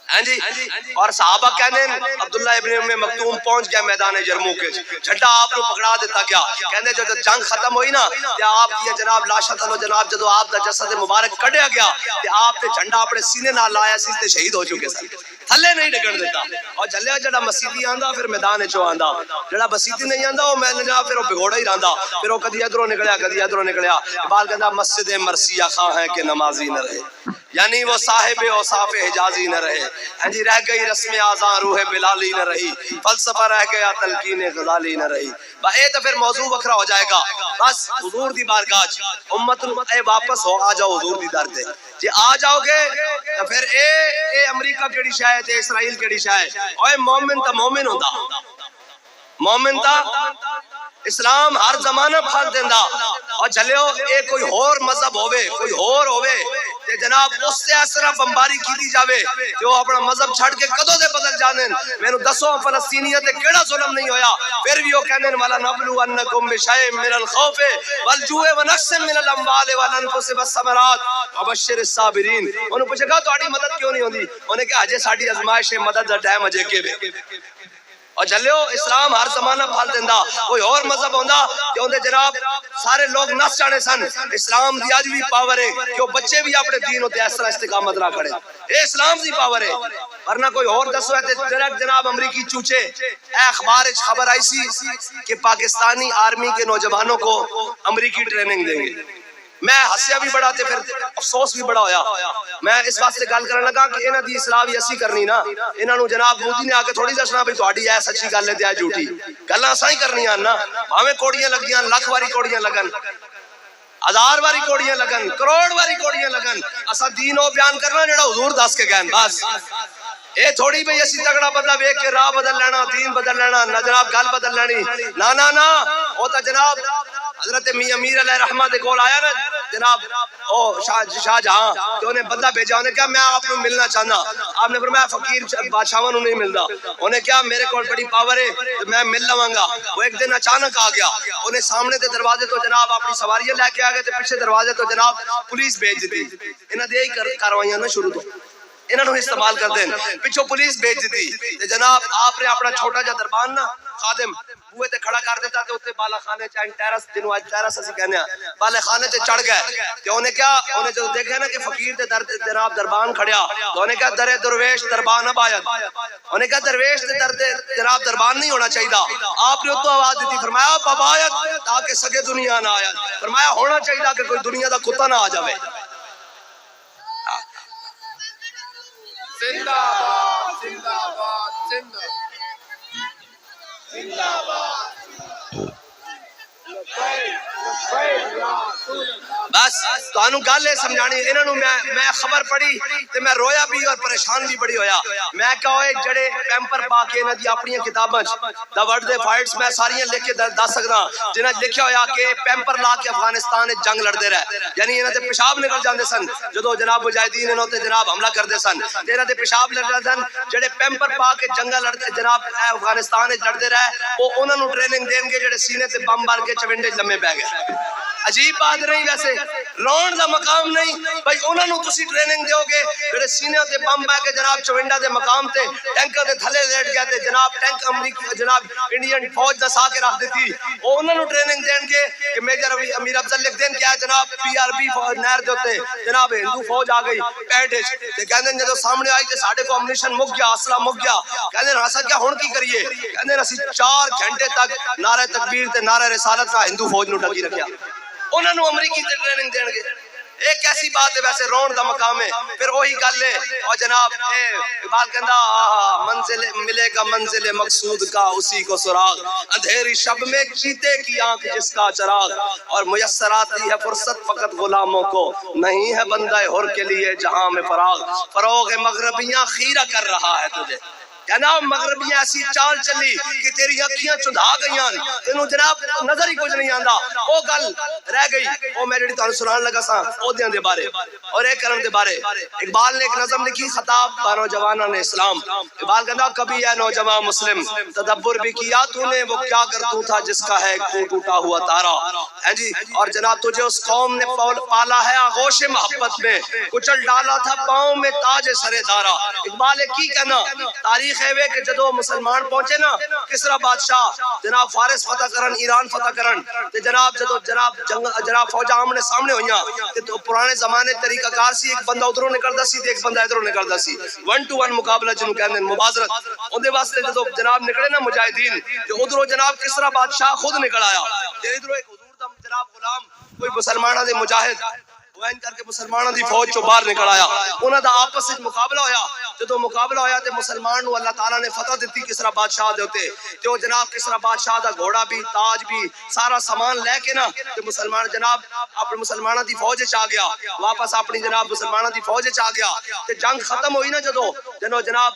اور صحابہ کہنے عبداللہ ابن ام مکتوم پہنچ گیا میدان یرموک جھنڈا آپ کو پکڑا دیتا گیا کہنے جو جنگ ختم ہوئی نا کہ آپ یہ جناب لاشا تھلو جناب جدو آپ دا جسد مبارک کڑیا گیا کہ آپ نے جھنڈا اپنے سینے نہ لایا سی تے شہید ہو چکے سن تھلے نہیں ڈگن دیتا اور جلیا جڑا مسیدی آندا پھر میدان چو آندا جڑا مسیدی نہیں آندا وہ میں جناب پھر وہ بگوڑا ہی رہندا پھر وہ کدی ادھروں نکلیا کدی ادھروں نکلیا اقبال کہندا مسجد مرثیہ خواہ ہے کہ نمازی نہ رہے یعنی وہ صاحب اوصاف حجازی نہ رہے ہاں جی رہ گئی رسم آزاں روح بلالی نہ رہی فلسفہ رہ گیا تلقین غزالی نہ رہی اے تو پھر موضوع وکھرا ہو جائے گا بس حضور دی بارگاہ امت اے واپس ہو آ جاؤ حضور دی در تے جی آ جاؤ گے تو پھر اے امریکہ کیڑی شے ہے تے اسرائیل کیڑی شے ہے اوے مومن تا مومن ہوندا مومن تا اسلام ہر زمانہ پھل دیندا اور جلیو اے کوئی ہور مذہب ہوے کوئی ہور ہوے تے جناب اس سے اسرا بمباری کیتی جاوے تے وہ اپنا مذہب چھڑ کے کدوں دے بدل جانن مینوں دسو فلسطینیت تے کیڑا ظلم نہیں ہویا پھر بھی وہ کہندے والا نبلو انکم بشیء من الخوف والجوع ونقص من الاموال والانفس والثمرات وبشر الصابرین انہوں پوچھے گا تہاڈی مدد کیوں نہیں ہوندی انہیں کہا اجے ساڈی آزمائش ہے مدد دا ٹائم اجے کے اور جلیو اسلام ہر زمانہ پھل دیندا کوئی اور مذہب ہوندا کہ اندے جناب سارے لوگ نس جانے سن اسلام دی اج بھی پاور ہے کہ وہ بچے بھی اپنے دین تے اس طرح استقامت رکھ کھڑے اے اسلام دی پاور ہے ورنہ کوئی اور دسو ہے تے ڈائریکٹ جناب امریکی چوچے اے اخبار وچ خبر آئی سی کہ پاکستانی آرمی کے نوجوانوں کو امریکی ٹریننگ دیں گے میں ہسیا بھی بڑا تے پھر افسوس بھی بڑا ہویا میں اس واسطے گل کرن لگا کہ انہاں دی اصلاح بھی اسی کرنی نا انہاں نو جناب مودی نے آ کے تھوڑی دسنا بھی تہاڈی اے سچی گل ہے تے اے جھوٹی گلاں اساں ہی کرنیاں نا بھاویں کوڑیاں لگیاں لاکھ واری کوڑیاں لگن ہزار واری کوڑیاں لگن کروڑ واری کوڑیاں لگن اساں دین او بیان کرنا جڑا حضور دس کے گئے بس اے تھوڑی بھئی اسی تگڑا بندہ ویکھ کے راہ بدل لینا دین بدل لینا نہ جناب گل بدل لینی نا نا نا او تا جناب حضرت میاں امیر علیہ رحمہ دے کول آیا نا جناب او شاہ جہاں تو انہیں بندہ بھیجا انہیں کہا میں آپ کو ملنا چاہنا آپ نے فرمایا فقیر بادشاہوں نہیں ملدا انہیں کہا میرے کول بڑی پاور ہے میں مل لواں گا وہ ایک دن اچانک آ گیا انہیں سامنے تے دروازے تو جناب اپنی سواریاں لے کے آ گئے تے پیچھے دروازے تو جناب پولیس بھیج دی انہاں دے ہی کاروائیاں نہ شروع تو انہاں نو استعمال کر دین پیچھے پولیس بھیج دی تے جناب آپ نے اپنا چھوٹا جا دربان نا خادم بوئے تے کھڑا کر دیتا تے اوتے بالا خانے چاہے ٹیرس جنوں اج ٹیرس اسی کہنے ہیں بالا خانے تے چڑھ گئے تے انہیں کیا انہیں جو دیکھا نا کہ فقیر تے جناب دربان کھڑیا تو انہیں کہا در درویش دربان اب آیت انہیں کہا درویش تے در جناب دربان نہیں ہونا چاہیے آپ نے تو آواز دیتی فرمایا اب آیت تاکہ سگے دنیا نہ آیت فرمایا ہونا چاہیے کہ کوئی دنیا دا کتا نہ آ جاوے زندہ باد زندہ باد زندہ زندہ باد بس تانوں گل ہے سمجھانی انہاں نو میں خبر پڑھی تے میں رویا بھی اور پریشان بھی بڑی ہویا میں کہا ہوئے جڑے پیمپر پا کے انہاں دی اپنی کتاباں دا ورڈ دے فائٹس میں ساریاں لکھ کے دس سکدا جنہاں لکھیا ہویا کہ پیمپر لا کے افغانستان وچ جنگ لڑدے رہے یعنی انہاں تے پیشاب نکل جاندے سن جدوں جناب مجاہدین انہاں تے جناب حملہ کردے سن تے انہاں تے پیشاب لڑدے سن جڑے پیمپر پا کے جنگاں لڑدے جناب افغانستان وچ لڑدے رہے او انہاں نو ٹریننگ دین گے جڑے سینے تے بم مار کے چونڈے لمے پے گئے عجیب بات نہیں ویسے رون دا مقام نہیں بھائی انہاں نو تسی ٹریننگ دیو گے جڑے سینے تے بم پے کے جناب چونڈا دے مقام تے ٹینکر دے تھلے لیٹ گئے تے جناب ٹینک امریکی جناب انڈین فوج دا سا کے رکھ دتی او انہاں نو ٹریننگ دین گے کہ میجر امیر افضل لکھ دین کیا جناب پی آر بی فوج نہر دے اوتے جناب ہندو فوج آ گئی پینٹ تے کہندے جدوں سامنے آئی تے ساڈے کو امنیشن مک گیا اسلحہ مک گیا کہندے ہاسا کیا ہن کی کریے کہندے اسی 4 گھنٹے تک نعرہ تکبیر تے نعرہ رسالت کا ہندو فوج نو ڈکی رکھیا انہاں نو امریکی تے ٹریننگ دین گے ایک ایسی بات ہے ویسے رون دا مقام ہے پھر وہی گل ہے اور جناب اقبال کہندا منزل ملے گا منزل مقصود کا اسی کو سراغ اندھیری شب میں چیتے کی آنکھ جس کا چراغ اور میسر آتی ہے فرصت فقط غلاموں کو نہیں ہے بندہ حر کے لیے جہاں میں فراغ فروغ مغربیاں خیرہ کر رہا ہے تجھے کہنا مغربیاں ایسی چال چلی کہ تیری اکھیاں چندھا گئیاں تینوں جناب نظر ہی کچھ نہیں آندا او گل رہ گئی او میں جڑی تانوں سنان لگا سا عہدیاں دے بارے اور ایک کرن دے بارے اقبال نے ایک نظم لکھی خطاب نوجوانان اسلام اقبال کہنا کبھی اے نوجوان مسلم تدبر بھی کیا تو نے وہ کیا کردوں تھا جس کا ہے کو ٹوٹا ہوا تارا ہے جی اور جناب تجھے اس قوم نے پالا ہے آغوش محبت میں کچل ڈالا تھا پاؤں میں تاج سر دارا اقبال کی کہنا تاریخ تاریخ ہے کہ جدو مسلمان پہنچے نا کسرا بادشاہ جناب فارس فتح کرن ایران فتح کرن تے جناب جدو جناب فوجاں آمنے سامنے ہوئیاں تے تو پرانے زمانے طریقہ کار سی ایک بندہ ادھروں نکلدا سی تے ایک بندہ ادھروں نکلدا سی 1 to 1 مقابلہ جنوں کہندے مبازرت اودے واسطے جدو جناب نکلے نا مجاہدین تے ادھروں جناب کسرا بادشاہ خود نکل آیا تے ادھروں ایک حضور دا جناب غلام کوئی مسلماناں دے مجاہد وین کر کے مسلمانوں دی فوج چوں باہر نکل آیا انہاں دا آپس وچ مقابلہ ہویا جدو مقابلہ ہویا تے مسلمان نو اللہ تعالیٰ نے فتح دیتی کسرا بادشاہ دے ہوتے تے وہ جناب کسرا بادشاہ دا گھوڑا بھی تاج بھی سارا سامان لے کے نا تے مسلمان جناب اپنے مسلمانوں دی فوج وچ آ گیا واپس اپنی جناب مسلمانوں دی فوج وچ آ گیا تے جنگ ختم ہوئی نا جدو جناب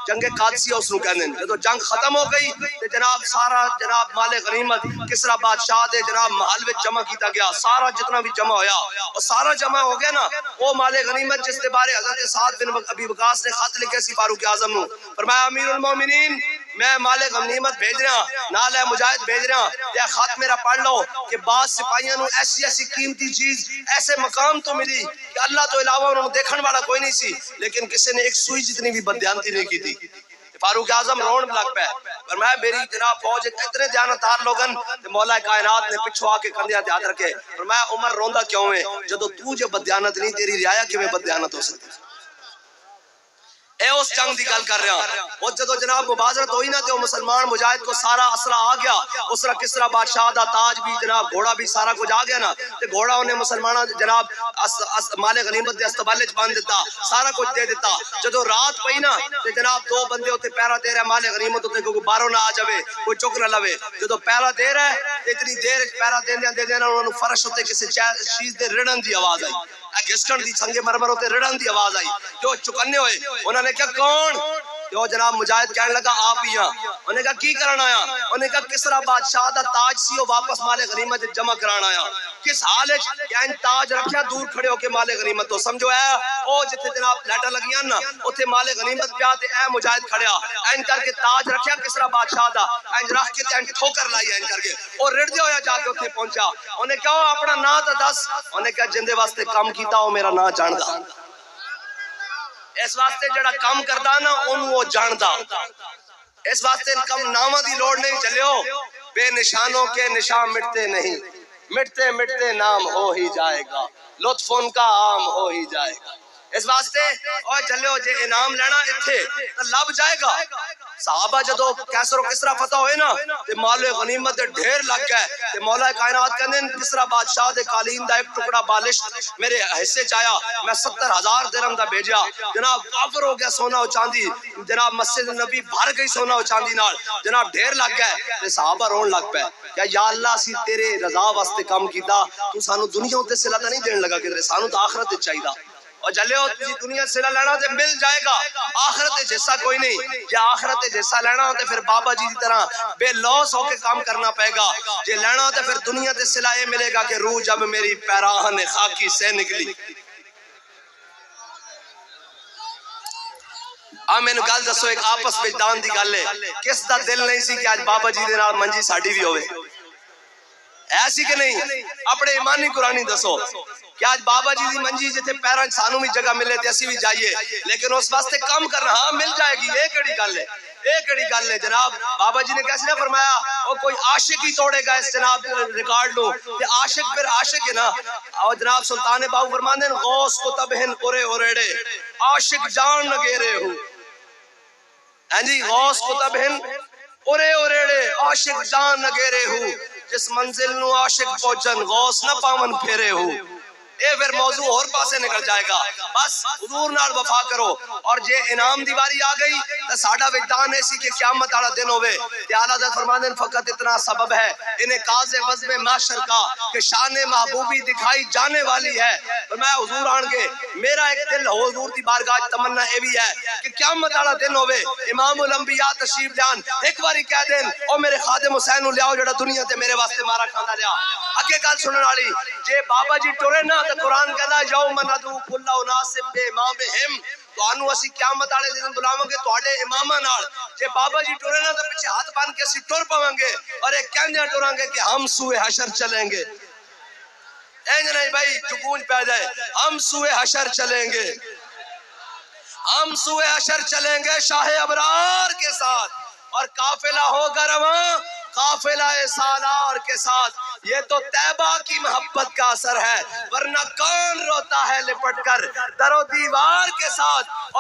جنگ قادسیہ اس نو کہندے جدو جنگ ختم ہو گئی تے جناب سارا جناب مال غنیمت کسرا بادشاہ دے جناب محل وچ جمع کیتا گیا سارا جتنا بھی جمع ہویا اور سارا جمع ہو گیا نا وہ مال غنیمت جس کے بارے حضرت سعد بن ابی وقاص نے خط لکھے سی فاروق اعظم نو فرمایا امیر المومنین میں مال غنیمت بھیج رہا نال ہے مجاہد بھیج رہا تے خط میرا پڑھ لو کہ بعض سپاہیاں نو ایسی قیمتی چیز ایسے مقام تو ملی کہ اللہ تو علاوہ انہوں دیکھن والا کوئی نہیں سی لیکن کسی نے ایک سوئی جتنی بھی بددیانتی نہیں کی تھی فاروق اعظم رون لگ پہ فرمایا میری جناب فوج اتنے دیانتدار لوگن تے مولا کائنات نے پچھو آ کے کندھیاں تے ہاتھ رکھے فرمایا عمر روندا کیوں ہے جدو تو جو بددیانت نہیں تیری رعایا کیویں بددیانت ہو سکتی اے اس جنگ دی گل کر رہا وہ جدو جناب مبازرت ہوئی نا تے وہ مسلمان مجاہد کو سارا اسرا آ گیا اسرا کسرا بادشاہ دا تاج بھی جناب گھوڑا بھی سارا کچھ آ گیا نا تے گھوڑا انہیں مسلمانہ جناب مال غنیمت دے استبالے چ باندھ دیتا سارا کچھ دے دیتا جدو رات پئی نا تے جناب دو بندے ہوتے پہرا دے رہے مال غنیمت ہوتے کوئی باہروں نہ آ جاوے کوئی چک نہ لوے جدو پہرا دے رہا ہے اتنی دیر پہرا دیندیاں انہوں نے فرش ہوتے کسی چیز دے رڑن دی آواز آئی گھسٹن دی سنگے مرمر ہوتے رڑن دی آواز آئی جو چکنے ہوئے انہوں نے کہا کون جو جناب مجاہد کہنے لگا آپ ہی ہیں انہوں نے کہا کی کرنا آیا انہوں نے کہا کسرا بادشاہ دا تاج سی واپس مال غنیمت جمع کرانا آیا کس حال ہے کہ تاج رکھیا دور کھڑے ہو کے مال غنیمت تو سمجھو ہے او جتنے جناب لیٹر لگیاں نا اوتھے مال غنیمت پیا تے اے مجاہد کھڑیا این کر کے تاج رکھیا کسرا بادشاہ دا این رکھ کے تے ٹھوکر لائی این کر کے اور رڑدے ہویا جا کے اوتھے پہنچا انہوں نے کہا اپنا نام تے دس انہوں نے کہا جندے واسطے کام کیتا او میرا نام جاندا اس واسطے جڑا کام کردا نا اونوں وہ جاندا اس واسطے کم نامہ دی لوڑ نہیں چلیو بے نشانوں کے نشان مٹتے نہیں مٹتے مٹتے نام ہو ہی جائے گا لطف ان کا عام ہو ہی جائے گا اس واسطے اور چلیو جے انعام لینا اتھے تو لب جائے گا صحابہ جدو کیسر و کسرا فتح ہوئے نا تے مال غنیمت ڈھیر لگ گئے تے مولا کائنات کہندے کسرا بادشاہ دے قالین دا ایک ٹکڑا بالش میرے حصے چایا میں 70,000 درہم دا بھیجیا جناب کافر ہو گیا سونا و چاندی جناب مسجد نبی بھر گئی سونا و چاندی نال جناب ڈھیر لگ گئے تے صحابہ رون لگ پے کہ یا اللہ سی تیرے رضا واسطے کام کیتا تو سانو دنیا تے صلہ نہیں دین لگا کہ سانو تو آخرت چاہیدا اور جلیو تجھے دنیا سے لینا تے مل جائے گا آخرت جیسا کوئی نہیں یا آخرت جیسا لینا ہوتے پھر بابا جی دی طرح بے لوس ہو کے کام کرنا پائے گا جے لینا ہوتے پھر دنیا تے صلہ یہ ملے گا کہ روح جب میری پیراہن خاکی سے نکلی میں نے گل دسو ایک آپس وجدان دی گل ہے کس دا دل نہیں سی کہ آج بابا جی دے نال منجی ساڈی بھی ہوئے ایسی کہ نہیں اپنے ایمانی قرآنی دسو کہ آج بابا جی دی منجی جتے پیران سانوں بھی جگہ ملے تے اسی بھی جائیے لیکن اس واسطے کم کرنا ہاں مل جائے گی ایک اڑی گل ہے ایک اڑی گل ہے جناب بابا جی نے کیسے نہ فرمایا وہ کوئی عاشق ہی توڑے گا اس جناب ریکارڈ لو کہ عاشق پھر عاشق ہے نا اور جناب سلطان باہو فرماندے ہیں غوث کو تبہن اورے اوریڑے عاشق جان نگیرے ہو ہاں جی غوث کو تبہن اورے اوریڑے عاشق جان نگیرے ہو جس منزل نو عاشق پہنچن غوث نہ پاون پھیرے ہو اے پھر موضوع اور پاسے نکل جائے گا بس حضور نال وفا کرو اور جے انعام دیواری آ گئی تو ساڈا وجدان ایسی کہ قیامت والا دن ہوئے تے اعلیٰ حضرت فرماندے فقط اتنا سبب ہے انہیں کاز بزم محشر کا کہ شان محبوبی دکھائی جانے والی ہے فرمایا حضور آن گے میرا ایک دل حضور دی بارگاہ تمنا اے بھی ہے کہ قیامت والا دن ہوئے امام الانبیاء تشریف جان ایک باری کہہ دین او میرے خادم حسین نو لیاؤ جڑا دنیا تے میرے واسطے مارا کھاندا لیا اگے گل سنن والی جے بابا جی ٹرے نا تے قرآن کہندا یوم ندعو کل اناس بامامہم تانوں اسی قیامت والے دن بلاواں گے تواڈے اماماں نال جے بابا جی ٹرے نا تے پیچھے ہاتھ بن کے اسی ٹر پاواں گے اور ایک کہندے ٹراں گے کہ ہم سوئے حشر چلیں گے اینج نہیں بھائی چکون پہ جائے ہم سوئے حشر چلیں گے ہم سوئے حشر چلیں گے شاہ ابرار کے ساتھ، اور قافلہ ہوگا رواں قافلہ سالار کے ساتھ۔ یہ تو طیبہ کی محبت کا اثر ہے، ورنہ کون روتا ہے لپٹ کر در و دیوار کے ساتھ۔ اور